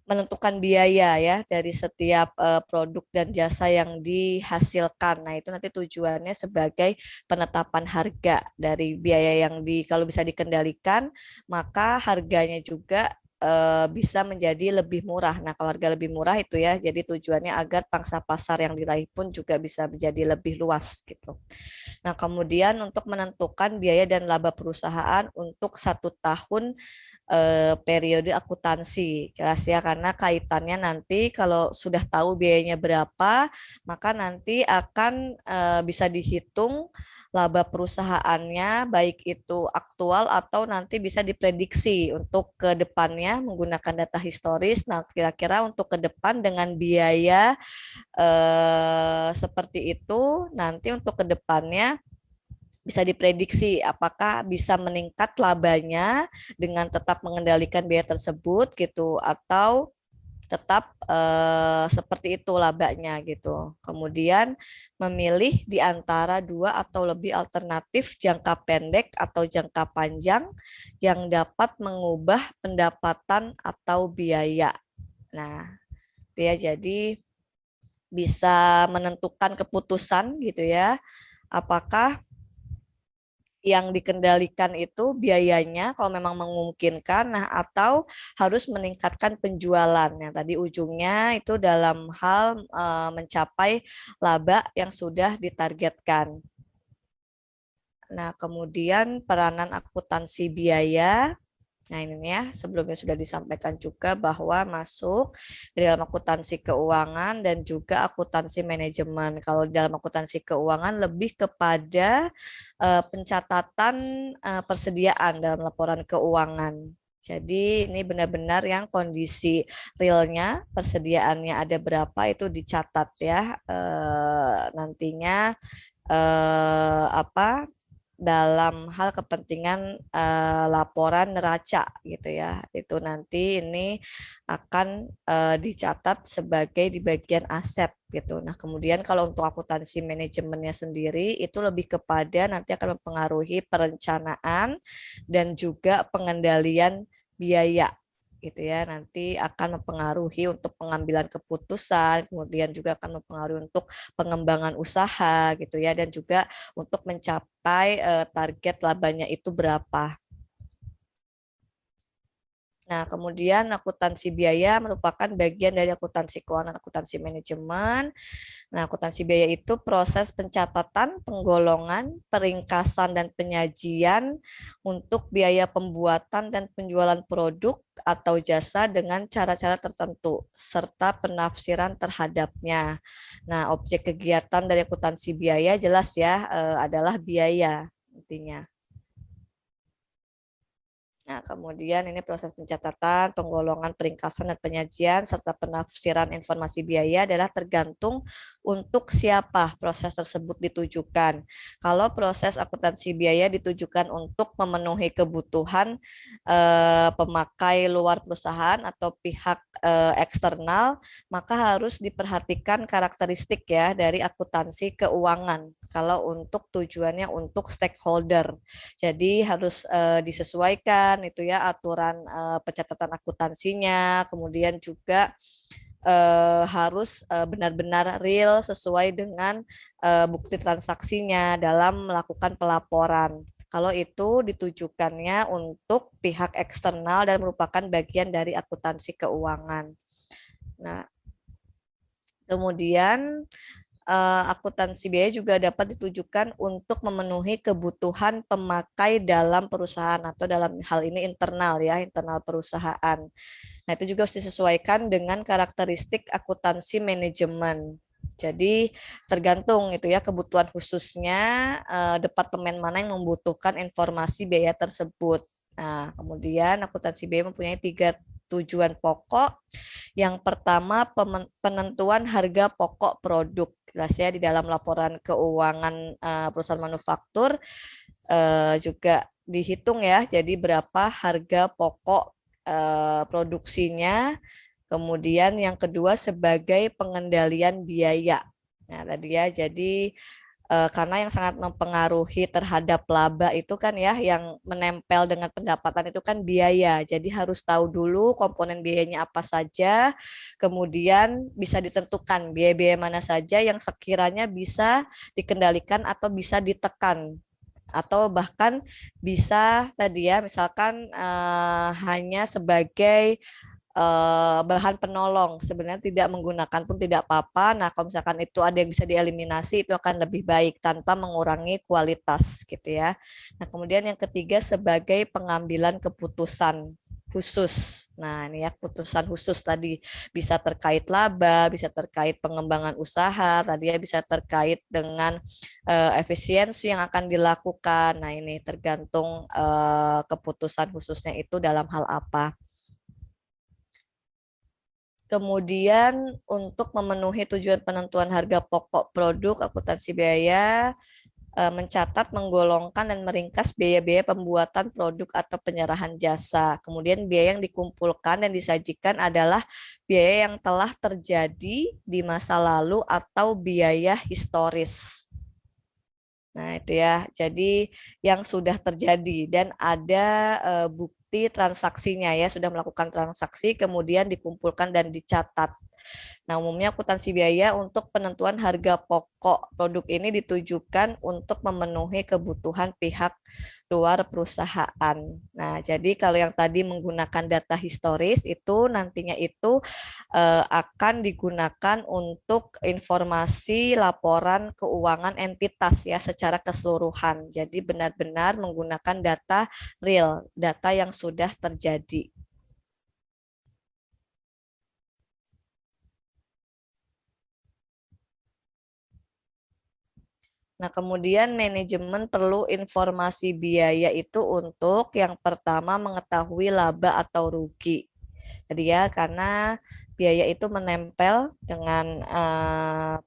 menentukan biaya ya dari setiap produk dan jasa yang dihasilkan. Nah, itu nanti tujuannya sebagai penetapan harga dari biaya yang kalau bisa dikendalikan, maka harganya juga bisa menjadi lebih murah. Nah, kalau harga lebih murah itu ya, jadi tujuannya agar pangsa pasar yang diraih pun juga bisa menjadi lebih luas gitu. Nah, kemudian untuk menentukan biaya dan laba perusahaan untuk 1 tahun periode akuntansi. Jelas ya, karena kaitannya nanti kalau sudah tahu biayanya berapa, maka nanti akan bisa dihitung laba perusahaannya, baik itu aktual atau nanti bisa diprediksi untuk ke depannya menggunakan data historis. Nah, kira-kira untuk ke depan dengan biaya seperti itu, nanti untuk ke depannya bisa diprediksi apakah bisa meningkat labanya dengan tetap mengendalikan biaya tersebut gitu, atau tetap seperti itu labanya gitu. Kemudian memilih di antara 2 atau lebih alternatif jangka pendek atau jangka panjang yang dapat mengubah pendapatan atau biaya. Nah, ya, jadi bisa menentukan keputusan gitu ya, apakah yang dikendalikan itu biayanya kalau memang memungkinkan, nah, atau harus meningkatkan penjualan. Yang tadi ujungnya itu dalam hal mencapai laba yang sudah ditargetkan. Nah, kemudian peranan akuntansi biaya. Nah, ini ya, sebelumnya sudah disampaikan juga bahwa masuk di dalam akuntansi keuangan dan juga akuntansi manajemen. Kalau dalam akuntansi keuangan lebih kepada pencatatan persediaan dalam laporan keuangan. Jadi ini benar-benar yang kondisi realnya, persediaannya ada berapa itu dicatat ya, nantinya dalam hal kepentingan laporan neraca gitu ya. Itu nanti ini akan dicatat sebagai di bagian aset gitu. Nah, kemudian kalau untuk akuntansi manajemennya sendiri itu lebih kepada nanti akan mempengaruhi perencanaan dan juga pengendalian biaya gitu ya, nanti akan mempengaruhi untuk pengambilan keputusan, kemudian juga akan mempengaruhi untuk pengembangan usaha gitu ya, dan juga untuk mencapai target labanya itu berapa. Nah, kemudian akuntansi biaya merupakan bagian dari akuntansi keuangan, akuntansi manajemen. Nah, akuntansi biaya itu proses pencatatan, penggolongan, peringkasan, dan penyajian untuk biaya pembuatan dan penjualan produk atau jasa dengan cara-cara tertentu, serta penafsiran terhadapnya. Nah, objek kegiatan dari akuntansi biaya jelas ya, adalah biaya intinya. Nah, kemudian ini proses pencatatan, penggolongan, peringkasan, dan penyajian, serta penafsiran informasi biaya adalah tergantung untuk siapa proses tersebut ditujukan. Kalau proses akuntansi biaya ditujukan untuk memenuhi kebutuhan pemakai luar perusahaan atau pihak eksternal, maka harus diperhatikan karakteristik ya dari akuntansi keuangan. Kalau untuk tujuannya untuk stakeholder, jadi harus disesuaikan itu ya aturan pencatatan akuntansinya, kemudian juga harus benar-benar real sesuai dengan bukti transaksinya dalam melakukan pelaporan. kalau itu ditujukannya untuk pihak eksternal dan merupakan bagian dari akuntansi keuangan. Nah, kemudian akuntansi biaya juga dapat ditujukan untuk memenuhi kebutuhan pemakai dalam perusahaan atau dalam hal ini internal ya, internal perusahaan. Nah, itu juga harus disesuaikan dengan karakteristik akuntansi manajemen. Jadi tergantung itu ya kebutuhan khususnya departemen mana yang membutuhkan informasi biaya tersebut. Nah, kemudian akuntansi biaya mempunyai 3 tujuan pokok. Yang pertama penentuan harga pokok produk. Jelas ya di dalam laporan keuangan perusahaan manufaktur juga dihitung ya. Jadi berapa harga pokok produksinya. Kemudian yang kedua sebagai pengendalian biaya. Nah, tadi ya, jadi karena yang sangat mempengaruhi terhadap laba itu kan ya, yang menempel dengan pendapatan itu kan biaya. Jadi harus tahu dulu komponen biayanya apa saja, kemudian bisa ditentukan biaya-biaya mana saja yang sekiranya bisa dikendalikan atau bisa ditekan. Atau bahkan bisa tadi ya, misalkan hanya sebagai bahan penolong, sebenarnya tidak menggunakan pun tidak apa-apa. Nah, kalau misalkan itu ada yang bisa dieliminasi, itu akan lebih baik tanpa mengurangi kualitas gitu ya. Nah, kemudian yang ketiga sebagai pengambilan keputusan khusus. Nah, ini ya keputusan khusus tadi bisa terkait laba, bisa terkait pengembangan usaha, tadi ya bisa terkait dengan efisiensi yang akan dilakukan. Nah, ini tergantung keputusan khususnya itu dalam hal apa. Kemudian untuk memenuhi tujuan penentuan harga pokok produk, akuntansi biaya mencatat, menggolongkan, dan meringkas biaya-biaya pembuatan produk atau penyerahan jasa. Kemudian biaya yang dikumpulkan dan disajikan adalah biaya yang telah terjadi di masa lalu atau biaya historis. Nah, itu ya. Jadi yang sudah terjadi dan ada bukti transaksinya ya, sudah melakukan transaksi kemudian dikumpulkan dan dicatat. Nah, umumnya akuntansi biaya untuk penentuan harga pokok produk ini ditujukan untuk memenuhi kebutuhan pihak luar perusahaan. Nah, jadi kalau yang tadi menggunakan data historis itu nantinya itu akan digunakan untuk informasi laporan keuangan entitas ya secara keseluruhan. Jadi benar-benar menggunakan data real, data yang sudah terjadi. Nah, kemudian manajemen perlu informasi biaya itu untuk yang pertama mengetahui laba atau rugi. Jadi ya, karena biaya itu menempel dengan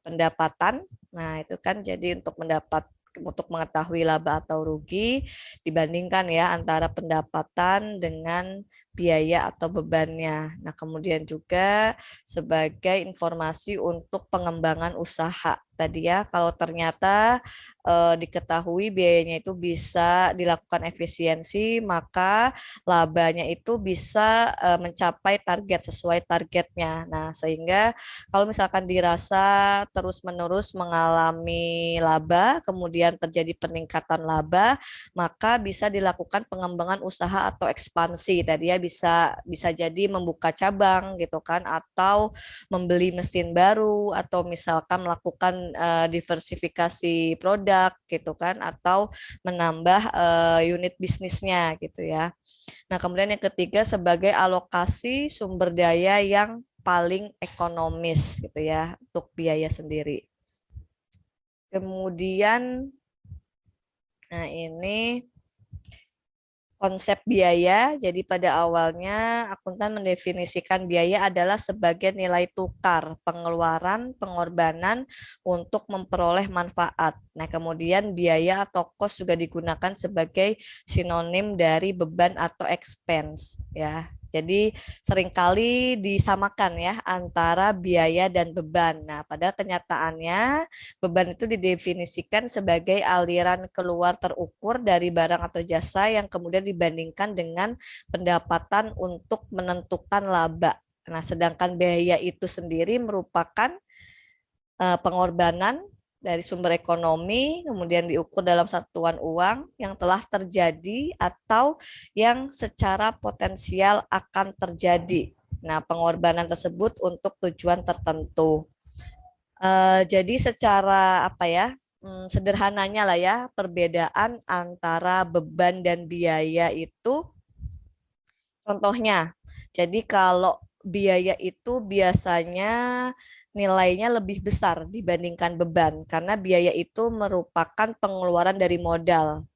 pendapatan. Nah, itu kan jadi untuk mengetahui laba atau rugi dibandingkan ya antara pendapatan dengan biaya atau bebannya. Nah, kemudian juga sebagai informasi untuk pengembangan usaha. Tadi ya, kalau ternyata diketahui biayanya itu bisa dilakukan efisiensi, maka labanya itu bisa mencapai target sesuai targetnya. Nah, sehingga kalau misalkan dirasa terus-menerus mengalami laba, kemudian terjadi peningkatan laba, maka bisa dilakukan pengembangan usaha atau ekspansi. Tadi ya bisa jadi membuka cabang gitu kan, atau membeli mesin baru, atau misalkan melakukan diversifikasi produk gitu kan, atau menambah unit bisnisnya gitu ya. Nah, kemudian yang ketiga sebagai alokasi sumber daya yang paling ekonomis gitu ya untuk biaya sendiri. Kemudian nah ini konsep biaya. Jadi pada awalnya akuntan mendefinisikan biaya adalah sebagai nilai tukar, pengeluaran, pengorbanan untuk memperoleh manfaat. Nah, kemudian biaya atau cost juga digunakan sebagai sinonim dari beban atau expense ya. Jadi seringkali disamakan ya antara biaya dan beban. Nah, pada kenyataannya beban itu didefinisikan sebagai aliran keluar terukur dari barang atau jasa yang kemudian dibandingkan dengan pendapatan untuk menentukan laba. Nah, sedangkan biaya itu sendiri merupakan pengorbanan dari sumber ekonomi, kemudian diukur dalam satuan uang yang telah terjadi atau yang secara potensial akan terjadi. Nah, pengorbanan tersebut untuk tujuan tertentu. Jadi secara apa ya, sederhananya lah ya, perbedaan antara beban dan biaya itu, contohnya, jadi kalau biaya itu biasanya nilainya lebih besar dibandingkan beban, karena biaya itu merupakan pengeluaran dari modal,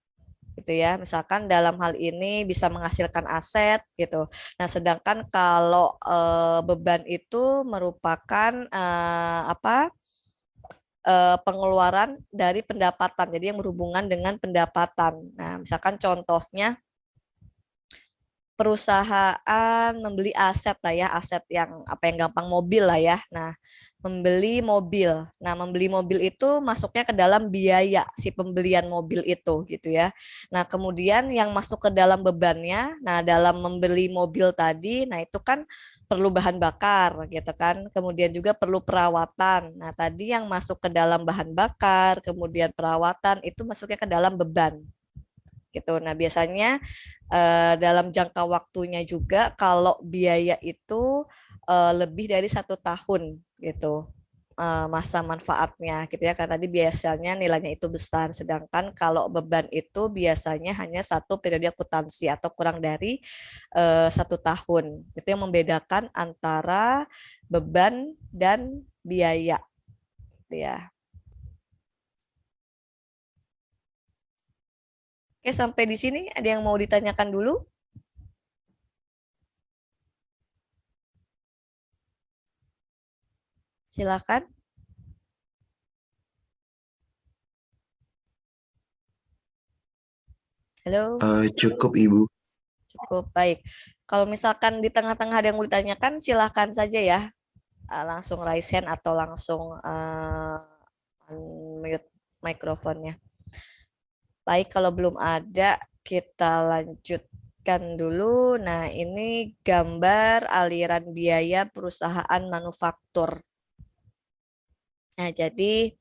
gitu ya. Misalkan dalam hal ini bisa menghasilkan aset gitu. Nah, sedangkan kalau beban itu merupakan pengeluaran dari pendapatan, jadi yang berhubungan dengan pendapatan. Nah, misalkan contohnya perusahaan membeli aset lah ya, aset yang apa yang gampang, mobil lah ya. Nah, membeli mobil. Nah, membeli mobil itu masuknya ke dalam biaya si pembelian mobil itu gitu ya. Nah, kemudian yang masuk ke dalam bebannya, nah dalam membeli mobil tadi, nah itu kan perlu bahan bakar gitu kan. Kemudian juga perlu perawatan. Nah, tadi yang masuk ke dalam bahan bakar, kemudian perawatan itu masuknya ke dalam beban gitu. Nah, biasanya dalam jangka waktunya juga kalau biaya itu lebih dari 1 tahun gitu masa manfaatnya gitu ya, karena tadi biasanya nilainya itu besar, sedangkan kalau beban itu biasanya hanya 1 periode akuntansi atau kurang dari 1 tahun. Itu yang membedakan antara beban dan biaya gitu ya. Oke, sampai di sini ada yang mau ditanyakan dulu? Silakan. Halo, Cukup Ibu. cukup baik. Kalau misalkan di tengah-tengah ada yang mau ditanyakan, silakan saja ya. Langsung raise hand atau langsung unmute mikrofonnya. Baik, kalau belum ada, kita lanjutkan dulu. Nah, ini gambar aliran biaya perusahaan manufaktur. Nah, jadi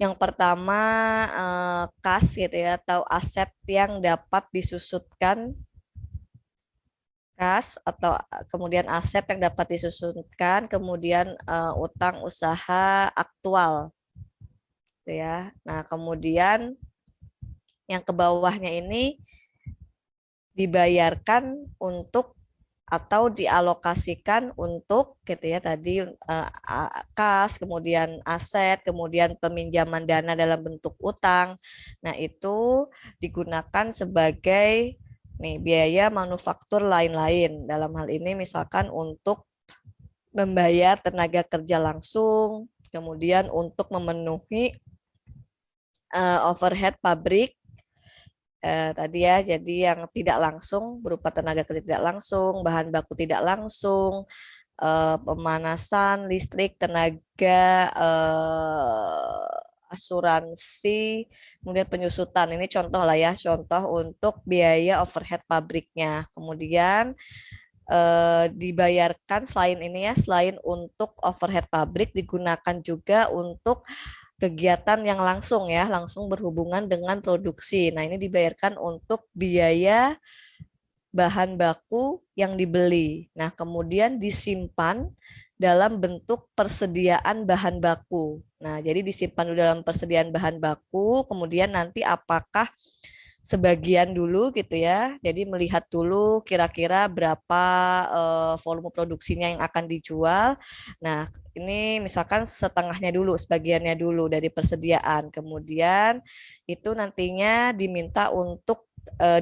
yang pertama kas gitu ya, atau aset yang dapat disusutkan, kas atau kemudian aset yang dapat disusutkan, kemudian utang usaha aktual gitu ya. Nah, kemudian yang ke bawahnya ini dibayarkan untuk atau dialokasikan untuk gitu ya, tadi kas, kemudian aset, kemudian peminjaman dana dalam bentuk utang. Nah, itu digunakan sebagai nih biaya manufaktur lain-lain. Dalam hal ini misalkan untuk membayar tenaga kerja langsung, kemudian untuk memenuhi overhead pabrik tadi ya, jadi yang tidak langsung berupa tenaga kerja tidak langsung, bahan baku tidak langsung, pemanasan listrik, tenaga, asuransi, kemudian penyusutan. Ini contoh lah ya, contoh untuk biaya overhead pabriknya. Kemudian dibayarkan selain ini ya, selain untuk overhead pabrik, digunakan juga untuk kegiatan yang langsung ya, langsung berhubungan dengan produksi. Nah, ini dibayarkan untuk biaya bahan baku yang dibeli. Nah, kemudian disimpan dalam bentuk persediaan bahan baku. Nah, jadi disimpan dulu dalam persediaan bahan baku, kemudian nanti apakah sebagian dulu gitu ya. Jadi melihat dulu kira-kira berapa volume produksinya yang akan dijual. Nah, ini misalkan setengahnya dulu, sebagiannya dulu dari persediaan. Kemudian itu nantinya diminta untuk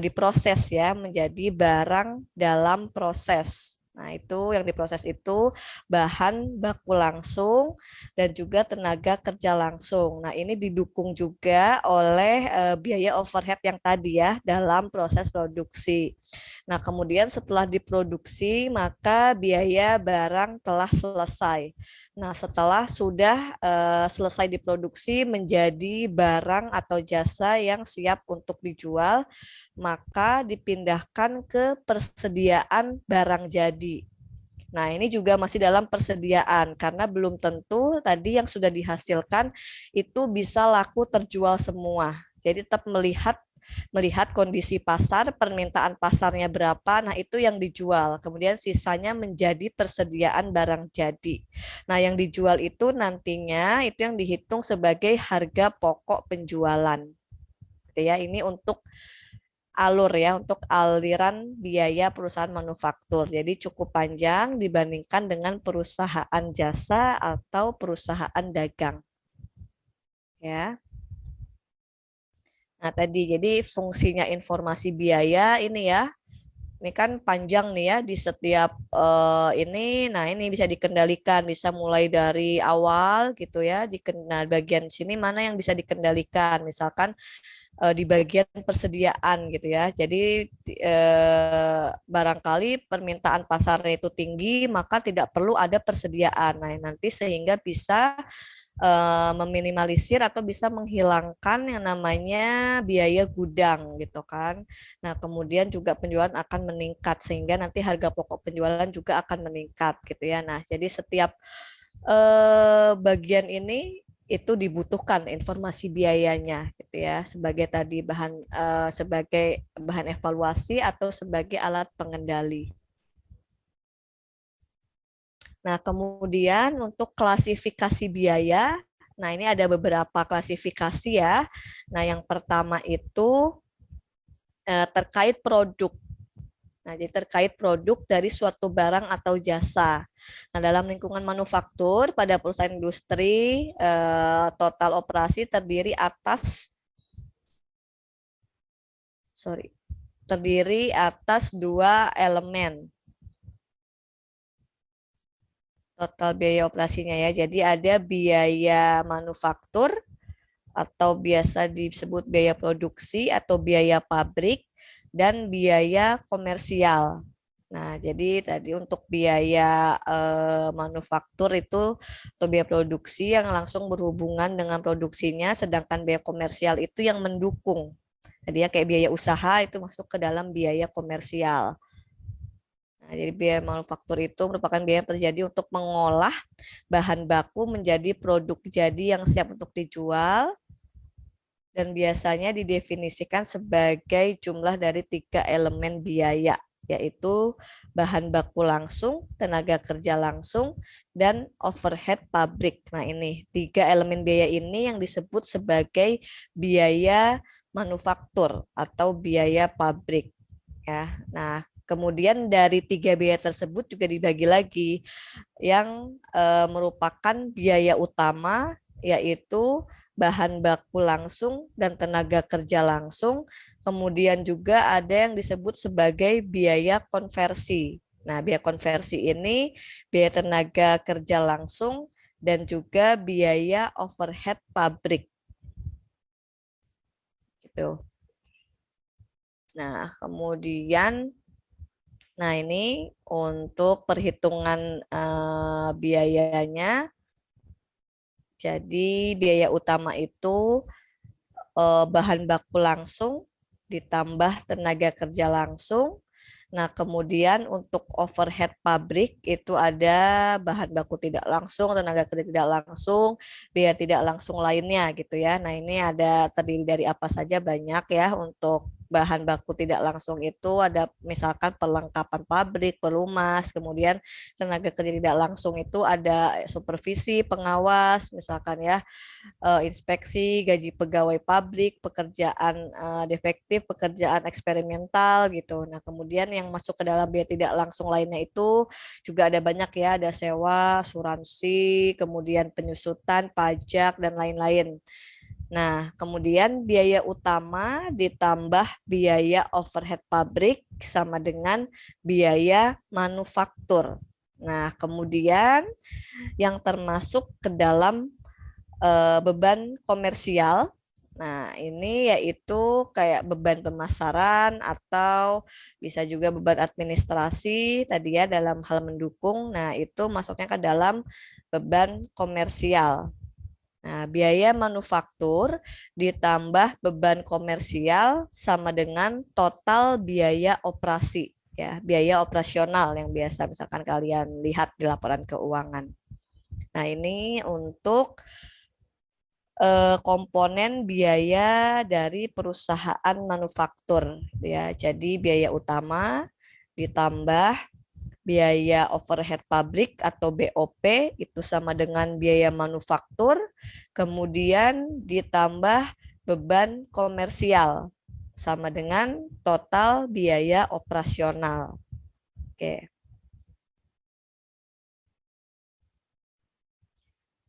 diproses ya menjadi barang dalam proses. Nah, itu yang diproses itu bahan baku langsung dan juga tenaga kerja langsung. Nah, ini didukung juga oleh biaya overhead yang tadi ya dalam proses produksi. Nah, kemudian setelah diproduksi, maka biaya barang telah selesai. Nah, setelah sudah selesai diproduksi menjadi barang atau jasa yang siap untuk dijual, maka dipindahkan ke persediaan barang jadi. Nah, ini juga masih dalam persediaan karena belum tentu tadi yang sudah dihasilkan itu bisa laku terjual semua. Jadi tetap melihat kondisi pasar, permintaan pasarnya berapa, nah itu yang dijual. Kemudian sisanya menjadi persediaan barang jadi. Nah, yang dijual itu nantinya itu yang dihitung sebagai harga pokok penjualan. Ya, ini untuk alur ya, untuk aliran biaya perusahaan manufaktur. Jadi cukup panjang dibandingkan dengan perusahaan jasa atau perusahaan dagang. Ya. Nah, tadi jadi fungsinya informasi biaya ini ya. Ini kan panjang nih ya di setiap ini. Nah, ini bisa dikendalikan, bisa mulai dari awal gitu ya. Nah, bagian sini mana yang bisa dikendalikan? Misalkan di bagian persediaan gitu ya. Jadi barangkali permintaan pasarnya itu tinggi, maka tidak perlu ada persediaan. Nah, nanti sehingga bisa meminimalisir atau bisa menghilangkan yang namanya biaya gudang gitu kan. Nah, kemudian juga penjualan akan meningkat sehingga nanti harga pokok penjualan juga akan meningkat gitu ya. Nah, jadi setiap bagian ini itu dibutuhkan informasi biayanya gitu ya sebagai tadi sebagai bahan evaluasi atau sebagai alat pengendali. Nah, kemudian untuk klasifikasi biaya, nah ini ada beberapa klasifikasi ya. Nah, yang pertama itu terkait produk. Nah, jadi terkait produk dari suatu barang atau jasa. Nah, dalam lingkungan manufaktur pada perusahaan industri, total operasi terdiri atas dua elemen. Total biaya operasinya ya. Jadi ada biaya manufaktur atau biasa disebut biaya produksi atau biaya pabrik dan biaya komersial. Nah, jadi tadi untuk biaya manufaktur itu atau biaya produksi yang langsung berhubungan dengan produksinya, sedangkan biaya komersial itu yang mendukung. Jadi ya kayak biaya usaha itu masuk ke dalam biaya komersial. Nah, jadi biaya manufaktur itu merupakan biaya yang terjadi untuk mengolah bahan baku menjadi produk jadi yang siap untuk dijual dan biasanya didefinisikan sebagai jumlah dari 3 elemen biaya, yaitu bahan baku langsung, tenaga kerja langsung, dan overhead pabrik. Nah, ini 3 elemen biaya ini yang disebut sebagai biaya manufaktur atau biaya pabrik. Ya, nah kemudian dari 3 biaya tersebut juga dibagi lagi yang merupakan biaya utama, yaitu bahan baku langsung dan tenaga kerja langsung. Kemudian juga ada yang disebut sebagai biaya konversi. Nah, biaya konversi ini biaya tenaga kerja langsung dan juga biaya overhead pabrik. Gitu. Nah, kemudian ini untuk perhitungan biayanya. Jadi biaya utama itu bahan baku langsung ditambah tenaga kerja langsung. Nah, kemudian untuk overhead pabrik itu ada bahan baku tidak langsung, tenaga kerja tidak langsung, biaya tidak langsung lainnya gitu ya. Nah, ini ada terdiri dari apa saja banyak ya. Untuk bahan baku tidak langsung itu ada misalkan perlengkapan pabrik, pelumas, kemudian tenaga kerja tidak langsung itu ada supervisi, pengawas, misalkan ya, inspeksi, gaji pegawai pabrik, pekerjaan defektif, pekerjaan eksperimental gitu. Nah, kemudian yang masuk ke dalam biaya tidak langsung lainnya itu juga ada banyak ya, ada sewa, asuransi, kemudian penyusutan, pajak, dan lain-lain. Nah, kemudian biaya utama ditambah biaya overhead pabrik sama dengan biaya manufaktur. Nah, kemudian yang termasuk ke dalam beban komersial. Nah, ini yaitu kayak beban pemasaran atau bisa juga beban administrasi tadi ya dalam hal mendukung. Nah, itu masuknya ke dalam beban komersial. Nah, biaya manufaktur ditambah beban komersial sama dengan total biaya operasi. ya, biaya operasional yang biasa misalkan kalian lihat di laporan keuangan. Nah, ini untuk komponen biaya dari perusahaan manufaktur ya. Jadi biaya utama ditambah biaya overhead pabrik atau BOP itu sama dengan biaya manufaktur, kemudian ditambah beban komersial sama dengan total biaya operasional. Oke.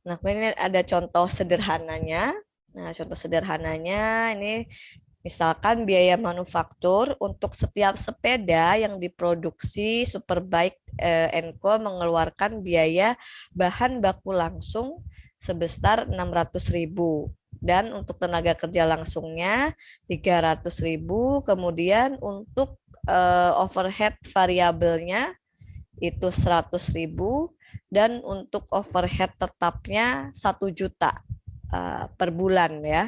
Nah, ini ada contoh sederhananya. Nah, contoh sederhananya ini misalkan biaya manufaktur untuk setiap sepeda yang diproduksi Superbike Co mengeluarkan biaya bahan baku langsung sebesar 600.000 dan untuk tenaga kerja langsungnya 300.000, kemudian untuk overhead variabelnya itu 100.000 dan untuk overhead tetapnya 1 juta per bulan ya.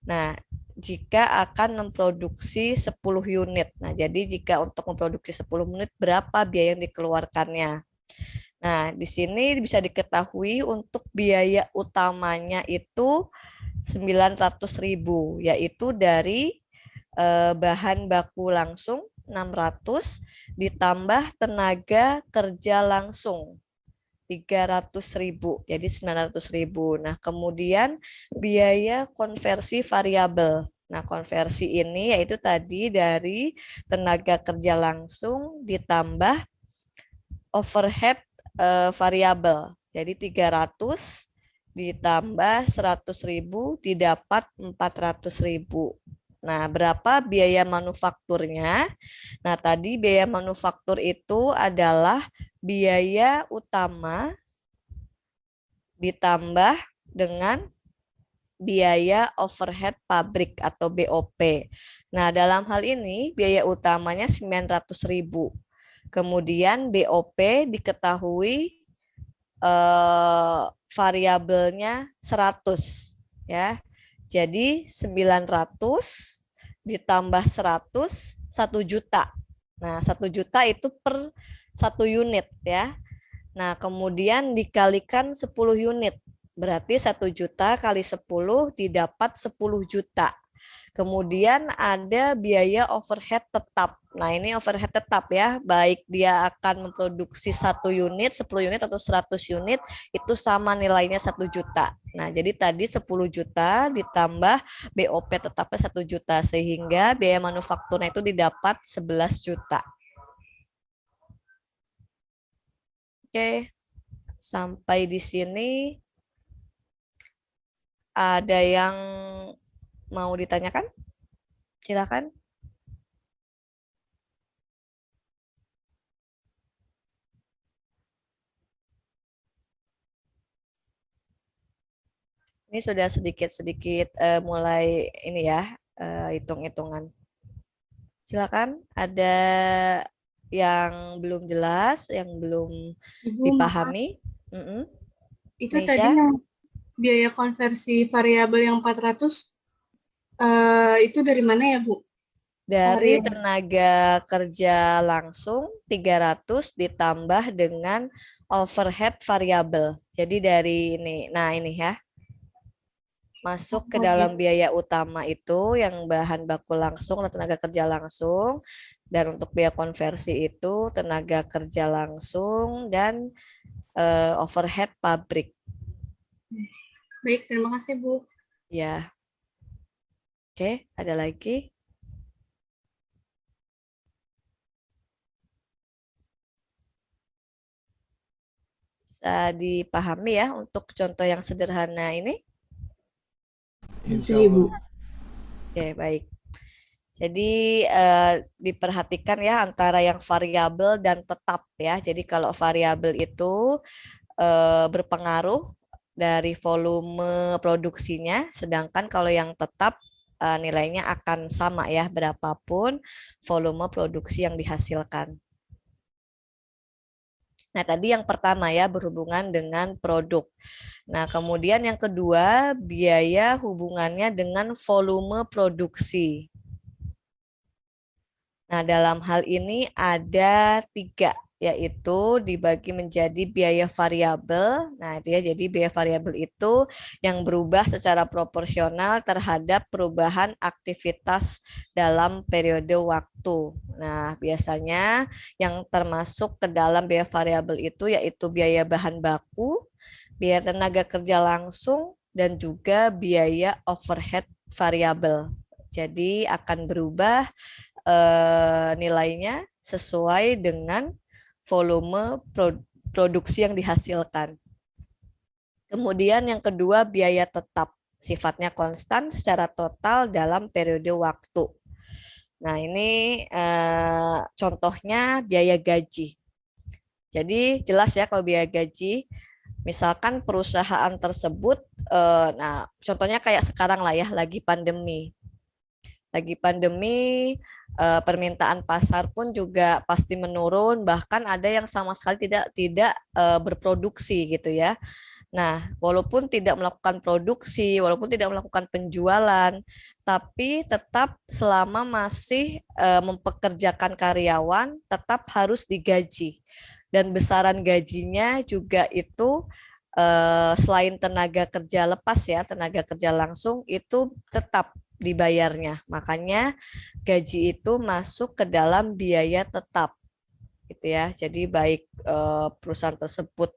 Nah, jika akan memproduksi 10 unit. Nah, jadi jika untuk memproduksi 10 unit berapa biaya yang dikeluarkannya? Nah, di sini bisa diketahui untuk biaya utamanya itu 900.000, yaitu dari bahan baku langsung 600 ditambah tenaga kerja langsung 300.000, jadi 900.000. Nah, kemudian biaya konversi variabel. Nah, konversi ini yaitu tadi dari tenaga kerja langsung ditambah overhead variabel. Jadi 300 ditambah 100.000 didapat 400.000. Nah, berapa biaya manufakturnya? Nah, tadi biaya manufaktur itu adalah biaya utama ditambah dengan biaya overhead pabrik atau BOP. Nah, dalam hal ini biaya utamanya 900.000. Kemudian BOP diketahui variabelnya 100 ya. Jadi 900 ditambah 100, 1 juta. Nah, 1 juta itu per 1 unit ya. Nah, kemudian dikalikan 10 unit. Berarti 1 juta kali 10 didapat 10 juta. Kemudian ada biaya overhead tetap. Nah, ini overhead tetap ya, baik dia akan memproduksi 1 unit, 10 unit atau 100 unit, itu sama nilainya 1 juta. Nah, jadi tadi 10 juta ditambah BOP tetapnya 1 juta, sehingga biaya manufakturnya itu didapat 11 juta. Oke, sampai di sini ada yang mau ditanyakan? Silakan. Ini sudah sedikit-sedikit mulai ini ya, hitung-hitungan. Silakan, ada yang belum jelas, yang belum Ibu, dipahami? itu Meisha? tadi yang biaya konversi variabel yang 400 itu dari mana ya, Bu? Dari tenaga kerja langsung 300 ditambah dengan overhead variabel. Jadi dari ini, nah ini ya. Masuk ke dalam biaya utama itu yang bahan baku langsung dan tenaga kerja langsung. Dan untuk biaya konversi itu tenaga kerja langsung dan overhead pabrik. Baik, terima kasih, Bu. Ya. Oke, ada lagi? Bisa dipahami ya untuk contoh yang sederhana ini? Bisa, Ibu. Oke, baik. Jadi diperhatikan ya antara yang variabel dan tetap ya. Jadi kalau variabel itu berpengaruh dari volume produksinya, sedangkan kalau yang tetap nilainya akan sama ya, berapapun volume produksi yang dihasilkan. Nah, tadi yang pertama ya berhubungan dengan produk. Nah, kemudian yang kedua biaya hubungannya dengan volume produksi. Nah, dalam hal ini ada 3, yaitu dibagi menjadi biaya variabel. Nah, itu ya, jadi biaya variabel itu yang berubah secara proporsional terhadap perubahan aktivitas dalam periode waktu. Nah, biasanya yang termasuk ke dalam biaya variabel itu yaitu biaya bahan baku, biaya tenaga kerja langsung, dan juga biaya overhead variabel. Jadi akan berubah nilainya sesuai dengan volume produksi yang dihasilkan. Kemudian yang kedua, biaya tetap, sifatnya konstan secara total dalam periode waktu. Nah, ini contohnya biaya gaji. Jadi jelas ya kalau biaya gaji, misalkan perusahaan tersebut, nah contohnya kayak sekarang lah ya, lagi pandemi. Permintaan pasar pun juga pasti menurun, bahkan ada yang sama sekali tidak berproduksi gitu ya. Nah, walaupun tidak melakukan produksi, walaupun tidak melakukan penjualan, tapi tetap selama masih mempekerjakan karyawan, tetap harus digaji. Dan besaran gajinya juga itu selain tenaga kerja lepas ya, tenaga kerja langsung itu tetap dibayarnya. Makanya gaji itu masuk ke dalam biaya tetap gitu ya. Jadi baik perusahaan tersebut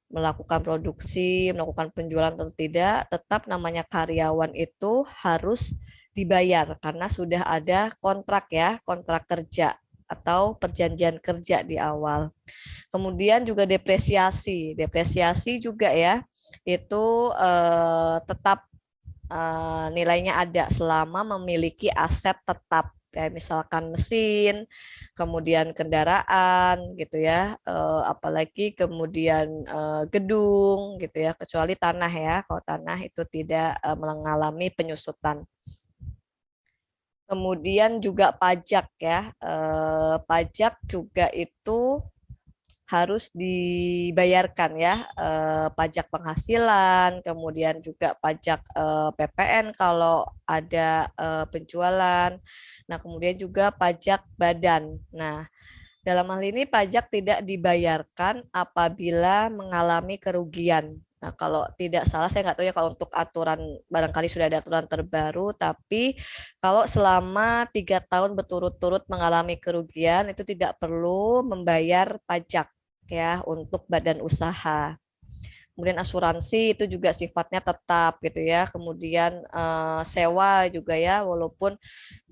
melakukan produksi, melakukan penjualan atau tidak, tetap namanya karyawan itu harus dibayar karena sudah ada kontrak ya, kontrak kerja atau perjanjian kerja di awal. Kemudian juga depresiasi. Depresiasi juga ya, itu tetap nilainya ada selama memiliki aset tetap, kayak misalkan mesin, kemudian kendaraan gitu ya, apalagi kemudian gedung gitu ya, kecuali tanah ya, kalau tanah itu tidak mengalami penyusutan. Kemudian juga pajak ya, pajak juga itu harus dibayarkan ya, pajak penghasilan, kemudian juga pajak PPN kalau ada penjualan. Nah, kemudian juga pajak badan. Nah, dalam hal ini pajak tidak dibayarkan apabila mengalami kerugian. Nah, kalau tidak salah, saya nggak tahu ya kalau untuk aturan, barangkali sudah ada aturan terbaru, tapi kalau selama 3 tahun berturut-turut mengalami kerugian, itu tidak perlu membayar pajak ya untuk badan usaha. Kemudian asuransi itu juga sifatnya tetap gitu ya. Kemudian sewa juga ya, walaupun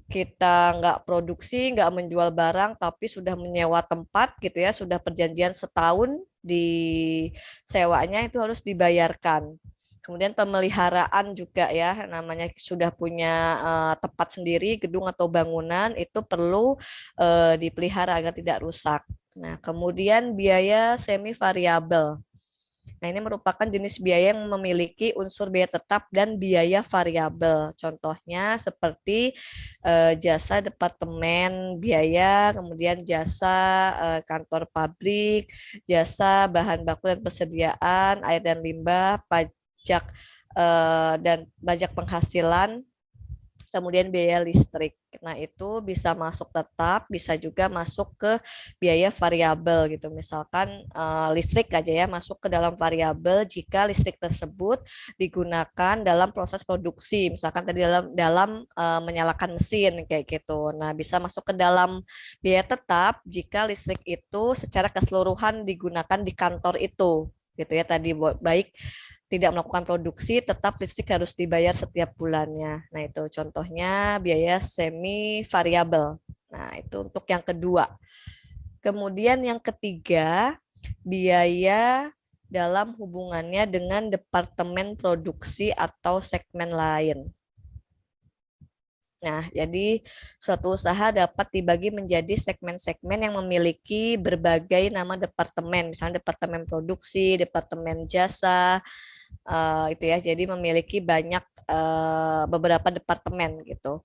kita nggak produksi, nggak menjual barang, tapi sudah menyewa tempat gitu ya, sudah perjanjian setahun di sewanya itu harus dibayarkan. Kemudian pemeliharaan juga ya, namanya sudah punya tempat sendiri, gedung atau bangunan, itu perlu dipelihara agar tidak rusak. Nah, kemudian biaya semi variabel. Nah, ini merupakan jenis biaya yang memiliki unsur biaya tetap dan biaya variabel. Contohnya seperti jasa departemen biaya, kemudian jasa kantor pabrik, jasa bahan baku dan persediaan, air dan limbah, pajak dan pajak penghasilan, kemudian biaya listrik. Nah, itu bisa masuk tetap, bisa juga masuk ke biaya variabel gitu. Misalkan listrik aja ya, masuk ke dalam variabel jika listrik tersebut digunakan dalam proses produksi. Misalkan tadi dalam menyalakan mesin kayak gitu. Nah, bisa masuk ke dalam biaya tetap jika listrik itu secara keseluruhan digunakan di kantor itu. Gitu ya, tadi baik tidak melakukan produksi, tetap listrik harus dibayar setiap bulannya. Nah, itu contohnya biaya semi variabel. Nah, itu untuk yang kedua. Kemudian yang ketiga, biaya dalam hubungannya dengan departemen produksi atau segmen lain. Nah, jadi suatu usaha dapat dibagi menjadi segmen-segmen yang memiliki berbagai nama departemen, misalnya departemen produksi, departemen jasa, itu ya. Jadi memiliki banyak beberapa departemen gitu.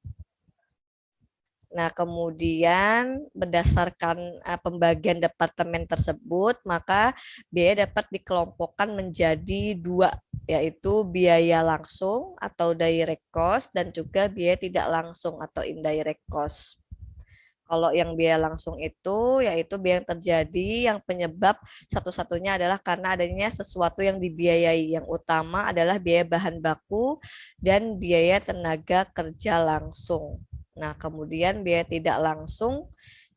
Nah, kemudian berdasarkan pembagian departemen tersebut, maka biaya dapat dikelompokkan menjadi 2, yaitu biaya langsung atau direct cost dan juga biaya tidak langsung atau indirect cost. Kalau yang biaya langsung itu yaitu biaya yang terjadi yang penyebab satu-satunya adalah karena adanya sesuatu yang dibiayai. Yang utama adalah biaya bahan baku dan biaya tenaga kerja langsung. Nah, kemudian biaya tidak langsung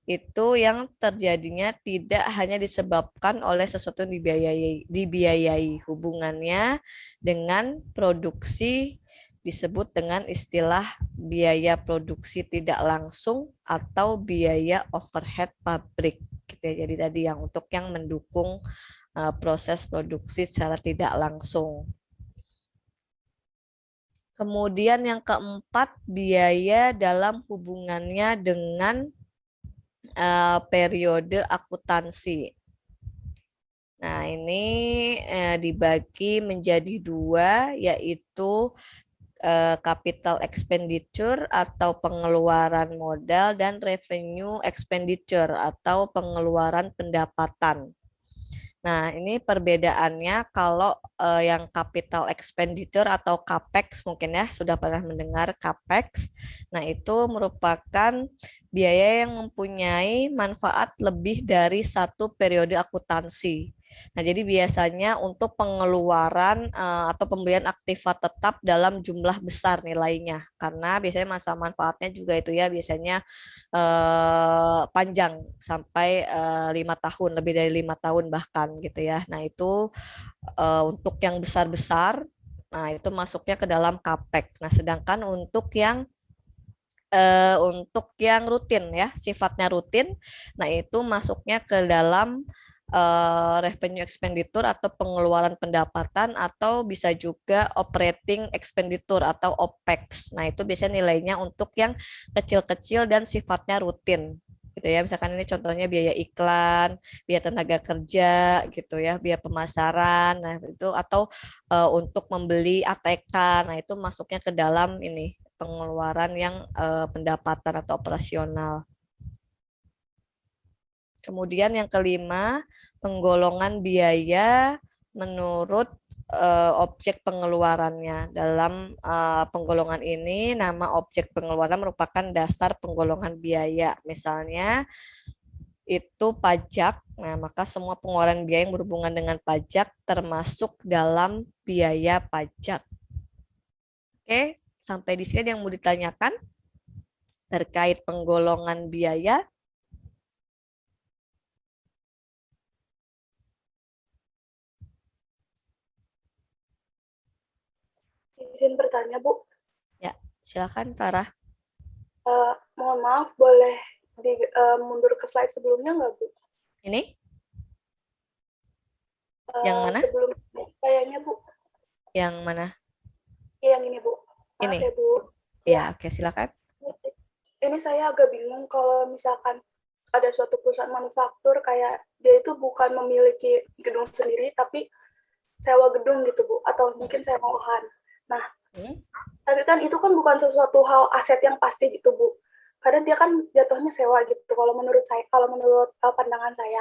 itu yang terjadinya tidak hanya disebabkan oleh sesuatu yang dibiayai. Hubungannya dengan produksi disebut dengan istilah biaya produksi tidak langsung atau biaya overhead pabrik gitu ya. Jadi tadi yang untuk yang mendukung proses produksi secara tidak langsung. Kemudian yang keempat, biaya dalam hubungannya dengan periode akuntansi. Nah, ini dibagi menjadi dua, yaitu capital expenditure atau pengeluaran modal dan revenue expenditure atau pengeluaran pendapatan. Nah, ini perbedaannya kalau yang capital expenditure atau CAPEX mungkin ya sudah pernah mendengar CAPEX. Nah, itu merupakan biaya yang mempunyai manfaat lebih dari satu periode akuntansi. Nah, jadi biasanya untuk pengeluaran atau pembelian aktiva tetap dalam jumlah besar nilainya, karena biasanya masa manfaatnya juga itu ya biasanya panjang sampai 5 tahun, lebih dari 5 tahun bahkan gitu ya. Nah, itu untuk yang besar-besar, nah itu masuknya ke dalam CAPEX. Nah, sedangkan untuk yang rutin ya, sifatnya rutin, nah itu masuknya ke dalam revenue expenditure atau pengeluaran pendapatan atau bisa juga operating expenditure atau OPEX. Nah, itu biasanya nilainya untuk yang kecil-kecil dan sifatnya rutin. Gitu ya. Misalkan ini contohnya biaya iklan, biaya tenaga kerja gitu ya, biaya pemasaran. Nah, itu atau untuk membeli ATK. Nah, itu masuknya ke dalam ini pengeluaran yang pendapatan atau operasional. Kemudian yang kelima, penggolongan biaya menurut objek pengeluarannya. Dalam penggolongan ini, nama objek pengeluaran merupakan dasar penggolongan biaya. Misalnya, itu pajak. Nah, maka semua pengeluaran biaya yang berhubungan dengan pajak termasuk dalam biaya pajak. Oke, sampai di sini yang mau ditanyakan terkait penggolongan biaya. Izin bertanya, Bu. Ya, silakan Farah. Mohon maaf, boleh mundur ke slide sebelumnya nggak, Bu? Ini? Yang mana? Sebelum kayaknya, Bu. Yang mana? Yang ini, Bu. Maaf Ini? ya, Bu. Ya, oke, silakan. Ini saya agak bingung kalau misalkan ada suatu perusahaan manufaktur kayak dia itu bukan memiliki gedung sendiri, tapi sewa gedung gitu, Bu. Atau mungkin sewa lahan. Nah, tapi kan itu kan bukan sesuatu hal aset yang pasti gitu, Bu. Kadang dia kan jatuhnya sewa gitu, kalau menurut saya, kalau menurut pandangan saya.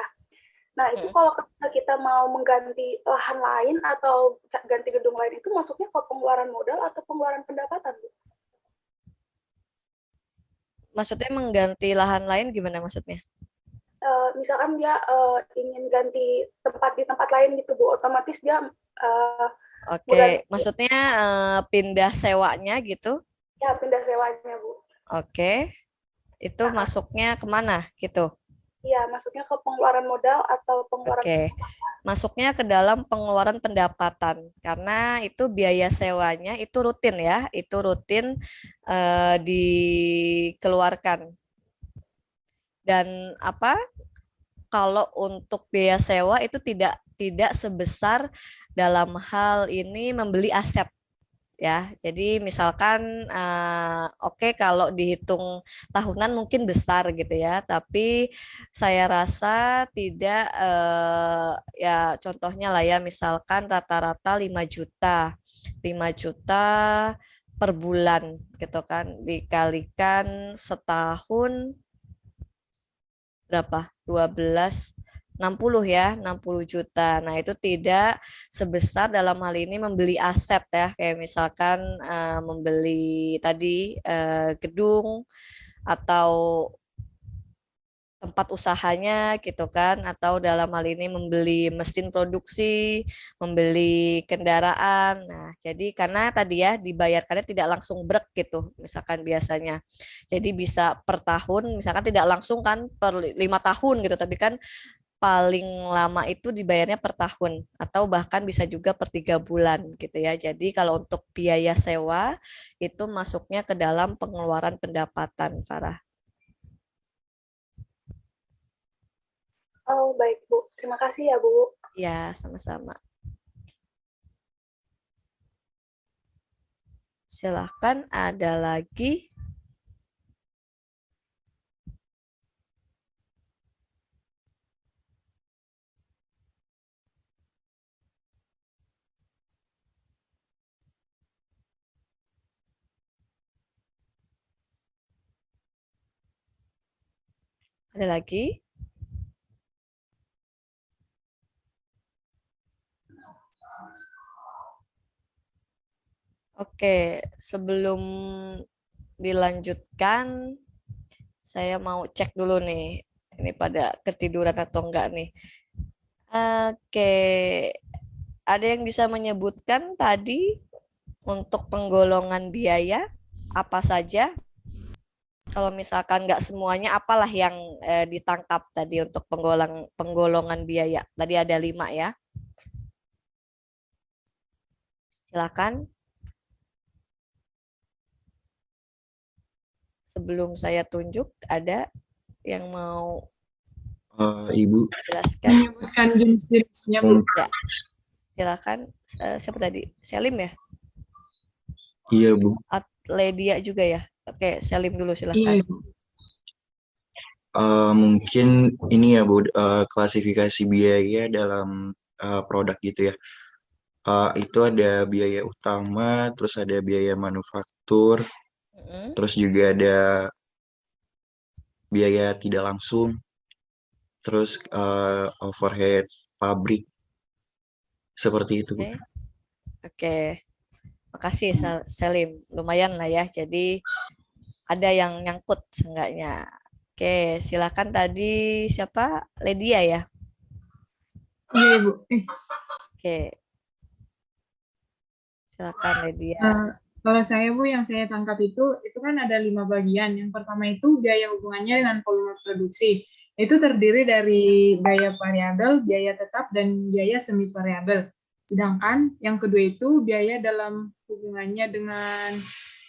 Nah, itu kalau kita mau mengganti lahan lain atau ganti gedung lain, itu masuknya ke pengeluaran modal atau pengeluaran pendapatan, Bu? Maksudnya mengganti lahan lain gimana maksudnya? Misalkan dia ingin ganti tempat di tempat lain gitu, Bu, otomatis dia Oke, maksudnya pindah sewanya gitu? Ya, pindah sewanya, Bu. Oke, itu masuknya kemana gitu? Iya, masuknya ke pengeluaran modal atau pengeluaran. Oke, masuknya ke dalam pengeluaran pendapatan karena itu biaya sewanya itu rutin ya, itu rutin dikeluarkan. Dan apa? Kalau untuk biaya sewa itu tidak sebesar dalam hal ini membeli aset. Ya, jadi misalkan oke, kalau dihitung tahunan mungkin besar gitu ya, tapi saya rasa tidak ya contohnya lah ya, misalkan rata-rata 5 juta per bulan gitu kan, dikalikan setahun berapa? 60 ya, 60 juta. Nah, itu tidak sebesar dalam hal ini membeli aset ya, kayak misalkan membeli tadi gedung atau tempat usahanya gitu kan, atau dalam hal ini membeli mesin produksi, membeli kendaraan. Nah, jadi karena tadi ya dibayarkannya tidak langsung brek gitu, misalkan biasanya. Jadi bisa per tahun, misalkan tidak langsung kan per 5 tahun gitu, tapi kan paling lama itu dibayarnya per tahun atau bahkan bisa juga per 3 bulan gitu ya. Jadi kalau untuk biaya sewa itu masuknya ke dalam pengeluaran pendapatan, Farah. Oh, baik, Bu. Terima kasih ya, Bu. Ya, sama-sama. Silahkan ada lagi. Ada lagi? Oke, sebelum dilanjutkan, saya mau cek dulu nih. Ini pada ketiduran atau enggak nih. Oke, ada yang bisa menyebutkan tadi untuk penggolongan biaya apa saja? Kalau misalkan nggak semuanya, apalah yang ditangkap tadi untuk penggolongan biaya? Tadi ada 5 ya. Silakan. Sebelum saya tunjuk, ada yang mau Ibu, jelaskan? Menyebutkan jenis-jenisnya, Bu. Ya, silakan. Siapa tadi? Selim ya? iya Bu. Ledia juga ya? Oke, Selim dulu Iya, silakan. Bu. Mungkin ini ya Bu, klasifikasi biaya dalam produk gitu ya. Itu ada biaya utama, terus ada biaya manufaktur, terus juga ada biaya tidak langsung, terus overhead pabrik, seperti itu Bu. Oke. Makasih Selim. Lumayan lah ya. Jadi ada yang nyangkut seenggaknya. Oke, silakan tadi siapa? Ledia ya? Iya, Bu. Oke. Silakan Ledia. Kalau saya, Bu, yang saya tangkap itu kan ada 5 bagian. Yang pertama itu biaya hubungannya dengan volume produksi. Itu terdiri dari biaya variabel, biaya tetap, dan biaya semi variabel. Sedangkan yang kedua itu biaya dalam hubungannya dengan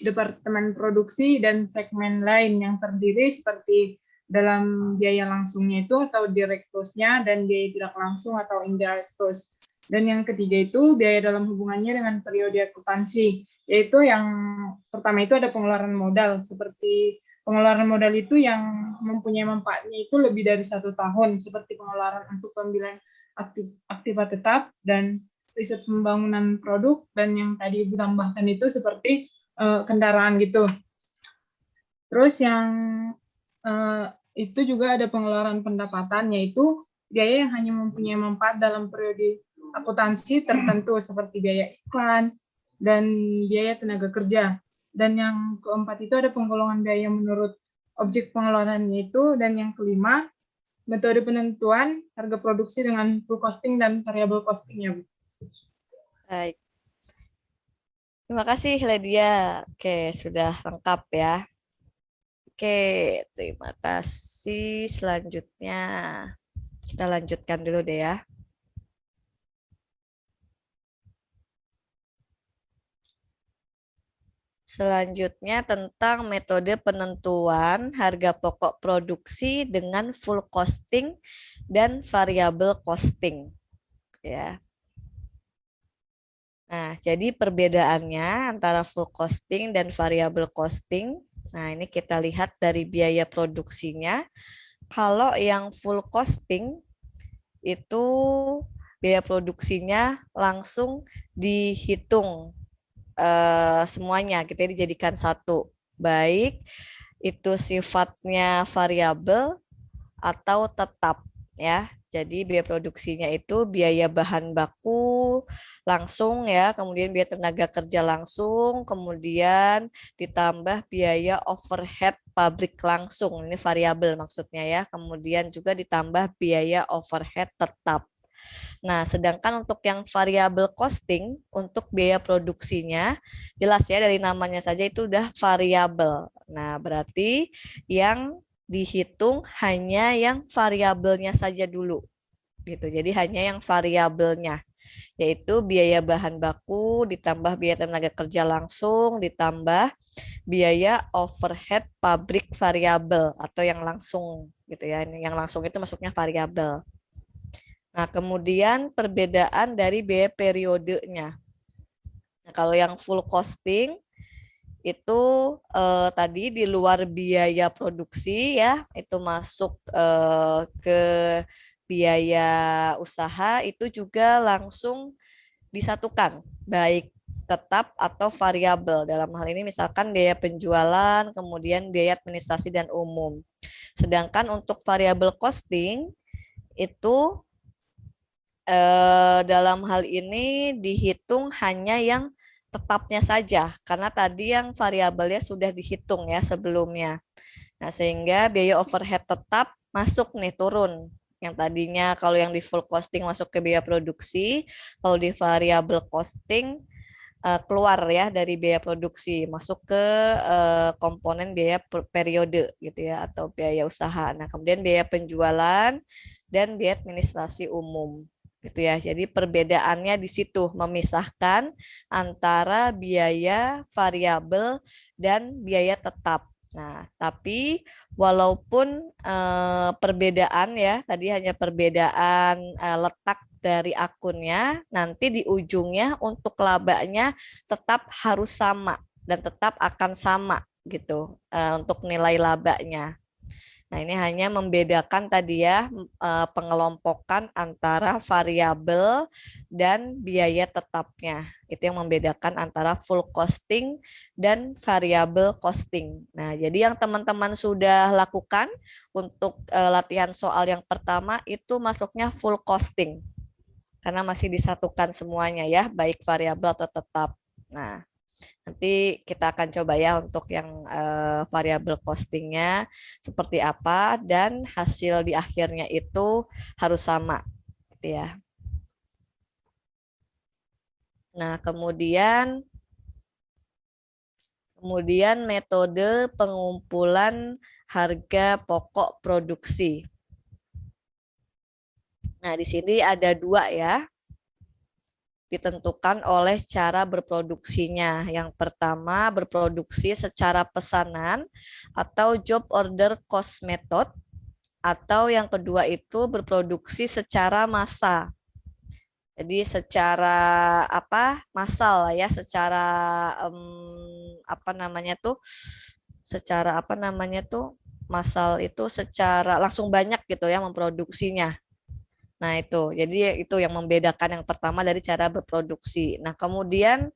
departemen produksi dan segmen lain yang terdiri seperti dalam biaya langsungnya itu atau direct cost-nya dan biaya tidak langsung atau indirect cost. Dan yang ketiga itu biaya dalam hubungannya dengan periode akuntansi, yaitu yang pertama itu ada pengeluaran modal, seperti pengeluaran modal itu yang mempunyai manfaatnya itu lebih dari 1 tahun, seperti pengeluaran untuk pembelian aktiva tetap dan riset pembangunan produk, dan yang tadi Ibu tambahkan itu seperti kendaraan gitu. Terus yang itu juga ada pengeluaran pendapatan, yaitu biaya yang hanya mempunyai manfaat dalam periode akuntansi tertentu seperti biaya iklan dan biaya tenaga kerja. Dan yang keempat itu ada penggolongan biaya menurut objek pengeluarannya itu, dan yang kelima metode penentuan harga produksi dengan full costing dan variable costing-nya, Bu. Baik. Terima kasih Ledia. Oke, sudah lengkap ya. Oke, terima kasih. Selanjutnya kita lanjutkan dulu deh ya. Selanjutnya tentang metode penentuan harga pokok produksi dengan full costing dan variable costing. Ya. Nah, jadi perbedaannya antara full costing dan variable costing. Nah, ini kita lihat dari biaya produksinya. Kalau yang full costing itu biaya produksinya langsung dihitung semuanya, kita dijadikan satu, baik itu sifatnya variabel atau tetap ya. Jadi biaya produksinya itu biaya bahan baku langsung ya, kemudian biaya tenaga kerja langsung, kemudian ditambah biaya overhead pabrik langsung. Ini variabel maksudnya ya. Kemudian juga ditambah biaya overhead tetap. Nah, sedangkan untuk yang variabel costing untuk biaya produksinya jelas ya dari namanya saja itu udah variabel. Nah, berarti yang dihitung hanya yang variabelnya saja dulu gitu. Jadi hanya yang variabelnya yaitu biaya bahan baku ditambah biaya tenaga kerja langsung ditambah biaya overhead pabrik variabel atau yang langsung gitu ya. Yang langsung itu masuknya variabel. Nah, kemudian perbedaan dari biaya periodenya. Nah, kalau yang full costing itu tadi di luar biaya produksi ya, itu masuk ke biaya usaha itu juga langsung disatukan, baik tetap atau variabel. Dalam hal ini misalkan biaya penjualan, kemudian biaya administrasi dan umum. Sedangkan untuk variabel costing itu dalam hal ini dihitung hanya yang tetapnya saja, karena tadi yang variabelnya sudah dihitung ya sebelumnya. Nah, sehingga biaya overhead tetap masuk nih turun. Yang tadinya kalau yang di full costing masuk ke biaya produksi, kalau di variable costing keluar ya dari biaya produksi, masuk ke komponen biaya periode gitu ya atau biaya usaha. Nah, kemudian biaya penjualan dan biaya administrasi umum gitu ya. Jadi perbedaannya di situ memisahkan antara biaya variabel dan biaya tetap. Nah, tapi walaupun perbedaan ya, tadi hanya perbedaan letak dari akunnya, nanti di ujungnya untuk labanya tetap harus sama dan tetap akan sama gitu untuk nilai labanya. Nah, ini hanya membedakan tadi ya pengelompokan antara variabel dan biaya tetapnya. Itu yang membedakan antara full costing dan variable costing. Nah, jadi yang teman-teman sudah lakukan untuk latihan soal yang pertama itu masuknya full costing. Karena masih disatukan semuanya ya, baik variabel atau tetap. Nah, nanti kita akan coba ya untuk yang variabel costingnya seperti apa dan hasil di akhirnya itu harus sama gitu ya. Nah, kemudian metode pengumpulan harga pokok produksi. Nah, di sini ada dua ya. Ditentukan oleh cara berproduksinya. Yang pertama, berproduksi secara pesanan atau job order cost method, atau yang kedua itu berproduksi secara massa. Jadi secara massal ya, secara massal itu secara langsung banyak gitu ya memproduksinya. Nah, jadi itu yang membedakan yang pertama dari cara berproduksi. Nah, kemudian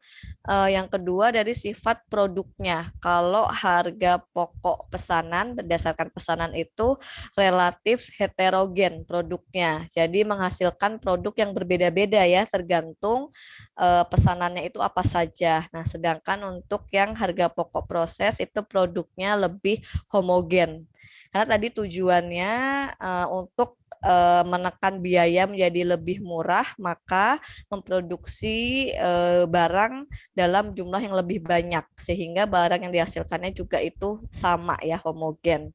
yang kedua dari sifat produknya. Kalau harga pokok pesanan berdasarkan pesanan itu relatif heterogen produknya. Jadi menghasilkan produk yang berbeda-beda ya, tergantung pesanannya itu apa saja. Nah, sedangkan untuk yang harga pokok proses itu produknya lebih homogen. Karena tadi tujuannya untuk menekan biaya menjadi lebih murah, maka memproduksi barang dalam jumlah yang lebih banyak, sehingga barang yang dihasilkannya juga itu sama ya, homogen.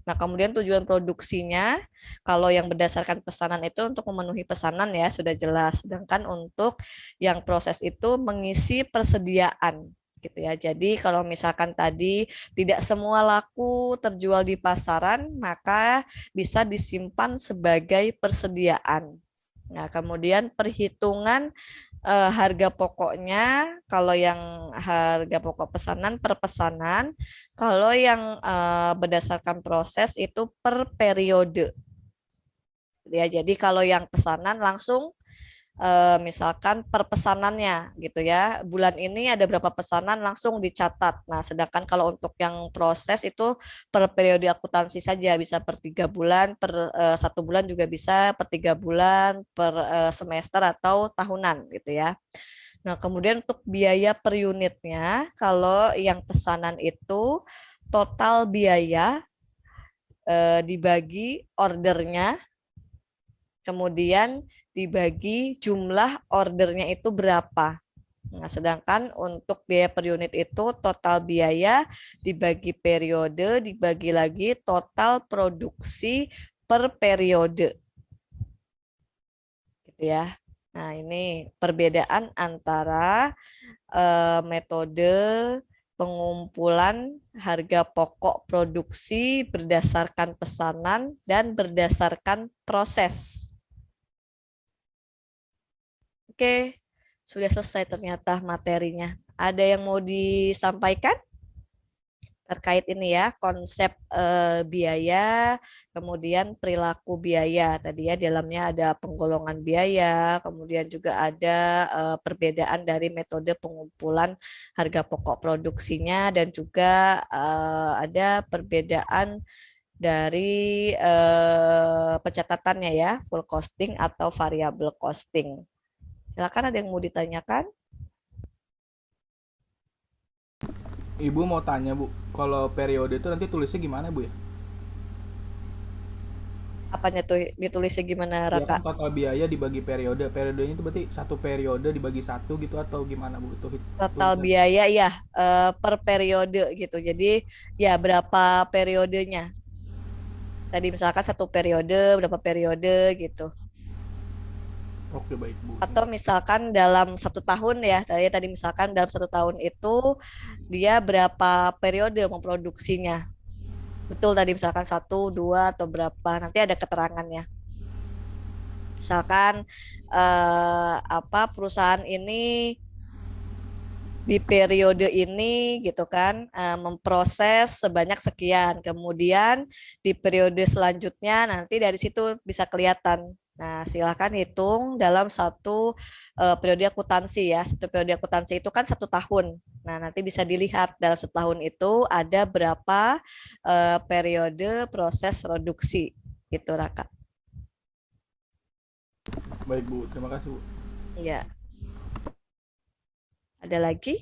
Nah, kemudian tujuan produksinya, kalau yang berdasarkan pesanan itu untuk memenuhi pesanan ya, sudah jelas. Sedangkan untuk yang proses itu mengisi persediaan. Gitu ya. Jadi kalau misalkan tadi tidak semua laku terjual di pasaran, maka bisa disimpan sebagai persediaan. Nah, kemudian perhitungan harga pokoknya, kalau yang harga pokok pesanan per pesanan, kalau yang berdasarkan proses itu per periode. Ya, jadi kalau yang pesanan langsung misalkan per pesanannya gitu ya. Bulan ini ada berapa pesanan langsung dicatat. Nah, sedangkan kalau untuk yang proses itu per periode akuntansi saja, bisa per 3 bulan, per 1 bulan juga bisa, per 3 bulan, per semester atau tahunan gitu ya. Nah, kemudian untuk biaya per unitnya, kalau yang pesanan itu total biaya dibagi ordernya, kemudian dibagi jumlah ordernya itu berapa. Nah, sedangkan untuk biaya per unit itu total biaya dibagi periode, dibagi lagi total produksi per periode. Gitu ya. Nah, ini perbedaan antara metode pengumpulan harga pokok produksi berdasarkan pesanan dan berdasarkan proses. Oke, sudah selesai ternyata materinya. Ada yang mau disampaikan terkait ini ya, konsep biaya, kemudian perilaku biaya. Tadi ya di dalamnya ada penggolongan biaya, kemudian juga ada perbedaan dari metode pengumpulan harga pokok produksinya, dan juga ada perbedaan dari pencatatannya ya, full costing atau variable costing. Silakan, ada yang mau ditanyakan? Ibu mau tanya Bu, kalau periode itu nanti tulisnya gimana Bu ya? Apanya tuh ditulisnya gimana, Ya kan Raka? total biaya dibagi periode, periodenya itu berarti satu periode dibagi satu gitu atau gimana Bu? Itu Total tulisan. biaya ya per periode gitu. Jadi ya berapa periodenya? Tadi misalkan satu periode, berapa periode gitu. Oke baik Bu. Atau misalkan dalam 1 tahun ya, tadi misalkan dalam 1 tahun itu dia berapa periode memproduksinya. Betul tadi misalkan 1, 2 atau berapa, nanti ada keterangannya. Misalkan perusahaan ini di periode ini gitu kan memproses sebanyak sekian, kemudian di periode selanjutnya nanti dari situ bisa kelihatan. Nah, silakan hitung dalam satu periode akuntansi ya. Satu periode akuntansi itu kan 1 tahun. Nah, nanti bisa dilihat dalam 1 tahun itu ada berapa periode proses produksi. Gitu, Raka. Baik Bu, terima kasih Bu. Iya. Ada lagi?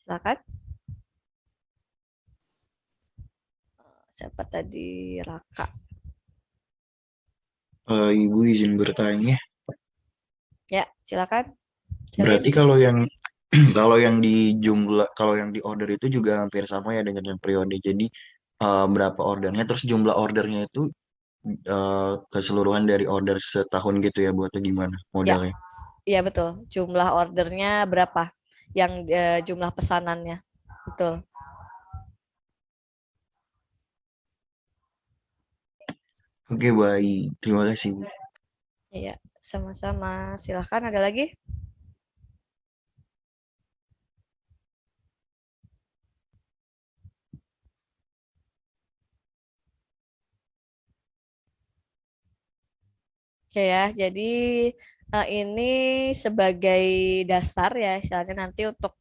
Silakan. Siapa tadi? Raka. Ibu izin bertanya. Ya, silakan. Berarti kalau yang kalau yang di order itu juga hampir sama ya dengan yang periode. Jadi berapa ordernya, terus jumlah ordernya itu keseluruhan dari order setahun gitu ya Bu, atau gimana Ya, modelnya? iya betul. Jumlah ordernya berapa? Yang jumlah pesanannya. Betul. Oke baik, terima kasih Bu. Iya, sama-sama. Silakan, ada lagi? Oke ya, jadi ini sebagai dasar ya, misalnya nanti untuk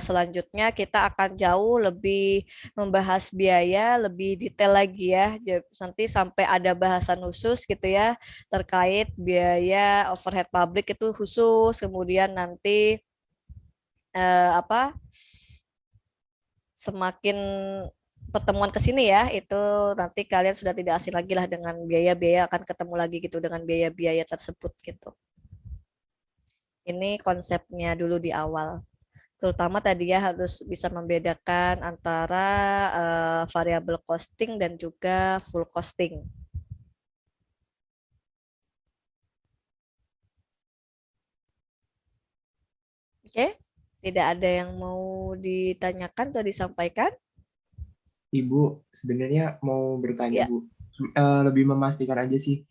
selanjutnya kita akan jauh lebih membahas biaya lebih detail lagi ya. Nanti sampai ada bahasan khusus gitu ya terkait biaya overhead publik itu khusus, kemudian nanti semakin pertemuan ke sini ya, itu nanti kalian sudah tidak asing lagi lah dengan biaya-biaya, akan ketemu lagi gitu dengan biaya-biaya tersebut gitu. Ini konsepnya dulu di awal. Terutama tadi ya harus bisa membedakan antara variable costing dan juga full costing. Oke, tidak ada yang mau ditanyakan atau disampaikan? Ibu sebenarnya mau bertanya Ya. Bu, lebih memastikan aja sih.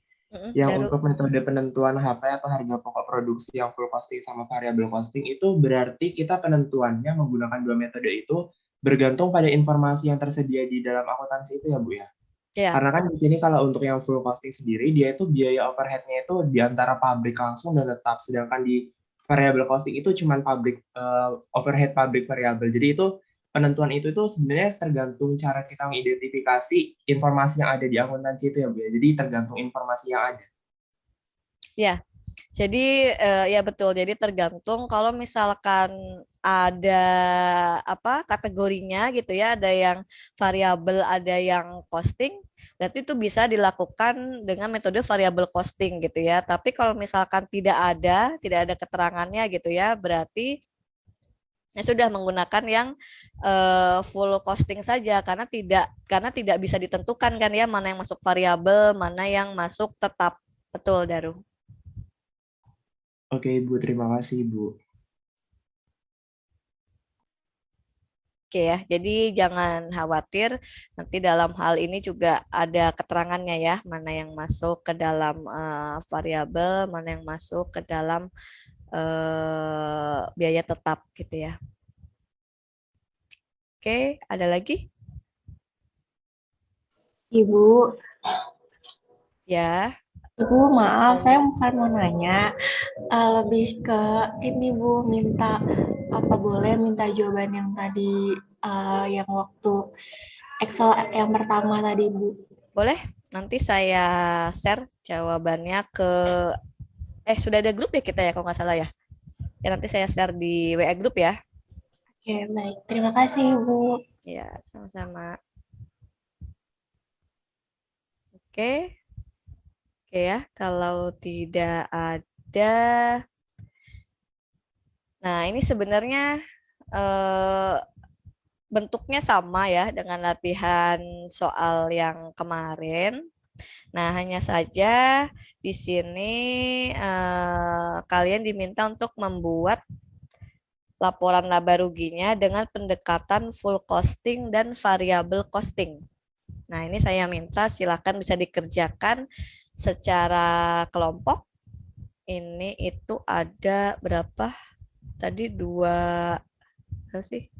Yang untuk metode penentuan HP atau harga pokok produksi yang full costing sama variable costing itu berarti kita penentuannya menggunakan dua metode itu bergantung pada informasi yang tersedia di dalam akuntansi itu ya Bu ya. Ya, Karena kan di sini kalau untuk yang full costing sendiri, dia itu biaya overhead-nya itu di antara pabrik langsung dan tetap. Sedangkan di variable costing itu cuma overhead pabrik variabel. Jadi itu penentuan itu sebenarnya tergantung cara kita mengidentifikasi informasi yang ada di akuntansi itu ya Bu ya. Jadi tergantung informasi yang ada. ya. Jadi ya betul. Jadi tergantung kalau misalkan ada apa kategorinya gitu ya, ada yang variabel, ada yang costing, berarti itu bisa dilakukan dengan metode variable costing gitu ya. Tapi kalau misalkan tidak ada keterangannya gitu ya, berarti ya sudah menggunakan yang full costing saja karena tidak bisa ditentukan kan ya mana yang masuk variabel, mana yang masuk tetap. Betul, Daru. Oke, Ibu, terima kasih, Ibu. Oke ya, jadi jangan khawatir, nanti dalam hal ini juga ada keterangannya ya, mana yang masuk ke dalam variabel, mana yang masuk ke dalam biaya tetap gitu ya. Oke, ada lagi? Ibu, Ya, Ibu maaf, saya bukan mau nanya, lebih ke ini Bu, minta apa boleh minta jawaban yang tadi yang waktu Excel yang pertama tadi Bu. boleh. Nanti saya share jawabannya ke sudah ada grup ya kita ya kalau nggak salah ya. Ya nanti saya share di WA grup ya. Oke, baik. Terima kasih Bu. Ya, sama-sama. Oke. Oke ya, kalau tidak ada. Nah, ini sebenarnya bentuknya sama ya dengan latihan soal yang kemarin. Nah, hanya saja di sini kalian diminta untuk membuat laporan laba ruginya dengan pendekatan full costing dan variable costing. Nah, ini saya minta silakan bisa dikerjakan secara kelompok. Ini itu ada berapa? Tadi 2 berapa sih?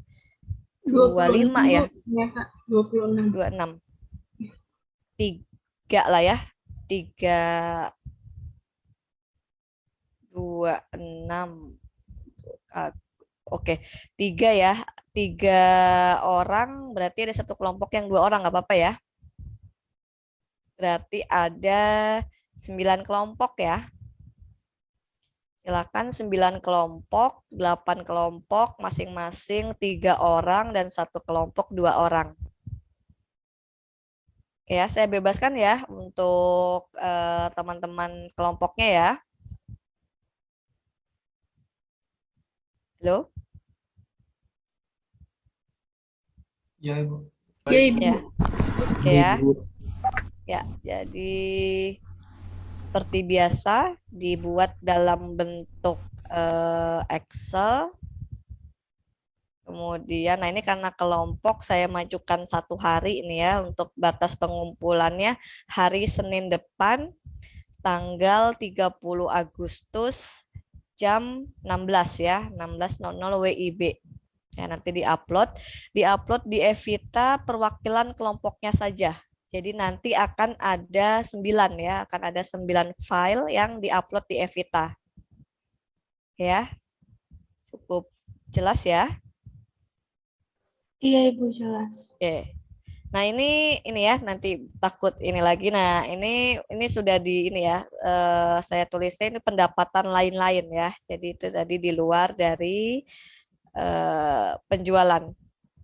25 ya? Ya, Kak. 26. 26. 3 lah ya. 3 26. Oke, 3 ya. 3 orang berarti ada satu kelompok yang 2 orang, nggak apa-apa ya. Berarti ada 9 kelompok ya. Silakan 9 kelompok, 8 kelompok, masing-masing 3 orang dan satu kelompok 2 orang. Ya, saya bebaskan ya untuk teman-teman kelompoknya ya. Halo? Ya, Ibu. Ya, Ibu. Ya. Oke ya. Ya, jadi seperti biasa dibuat dalam bentuk Excel. Kemudian, nah ini karena kelompok saya majukan 1 hari ini ya untuk batas pengumpulannya hari Senin depan tanggal 30 Agustus jam 16 ya, 16.00 WIB. Ya, nanti diupload di Evita perwakilan kelompoknya saja. Jadi nanti akan ada 9 ya, akan ada 9 file yang diupload di Evita. Ya. Cukup jelas ya? Iya Ibu, jelas. Oke. Nah, ini ya nanti takut ini lagi. Nah, ini sudah di ini ya. Saya tulisnya ini pendapatan lain-lain ya. Jadi itu tadi di luar dari penjualan.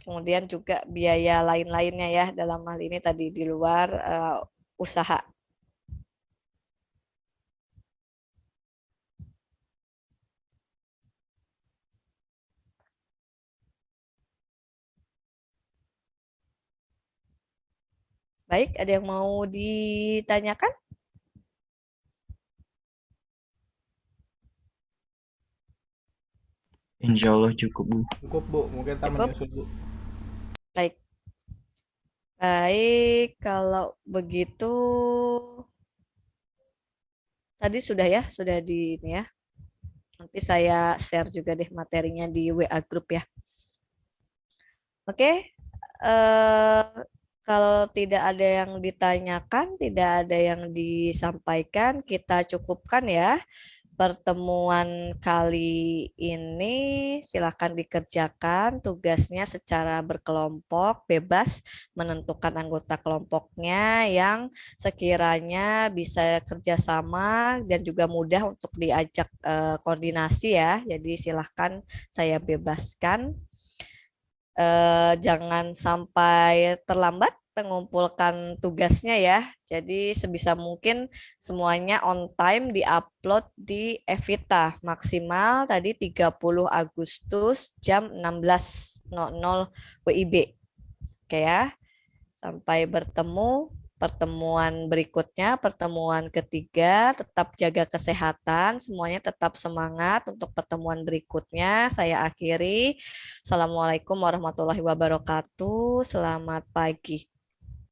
Kemudian juga biaya lain-lainnya ya, dalam hal ini tadi di luar usaha. Baik, ada yang mau ditanyakan? Insya Allah cukup, Bu. Cukup, Bu. Mungkin ntar Cukup. menyusul, Bu. Baik. Baik, kalau begitu tadi sudah ya, sudah di ini ya. Nanti saya share juga deh materinya di WA group ya. Oke, eh, kalau tidak ada yang ditanyakan, tidak ada yang disampaikan, kita cukupkan ya pertemuan kali ini. Silakan dikerjakan tugasnya secara berkelompok, bebas menentukan anggota kelompoknya yang sekiranya bisa kerjasama dan juga mudah untuk diajak koordinasi ya. Jadi silakan saya bebaskan. Jangan sampai terlambat mengumpulkan tugasnya ya. Jadi sebisa mungkin semuanya on time diupload di Evita. Maksimal tadi 30 Agustus jam 16.00 WIB. Oke ya. Sampai bertemu pertemuan berikutnya, pertemuan ketiga. Tetap jaga kesehatan, semuanya tetap semangat untuk pertemuan berikutnya. Saya akhiri. Assalamualaikum warahmatullahi wabarakatuh. Selamat pagi.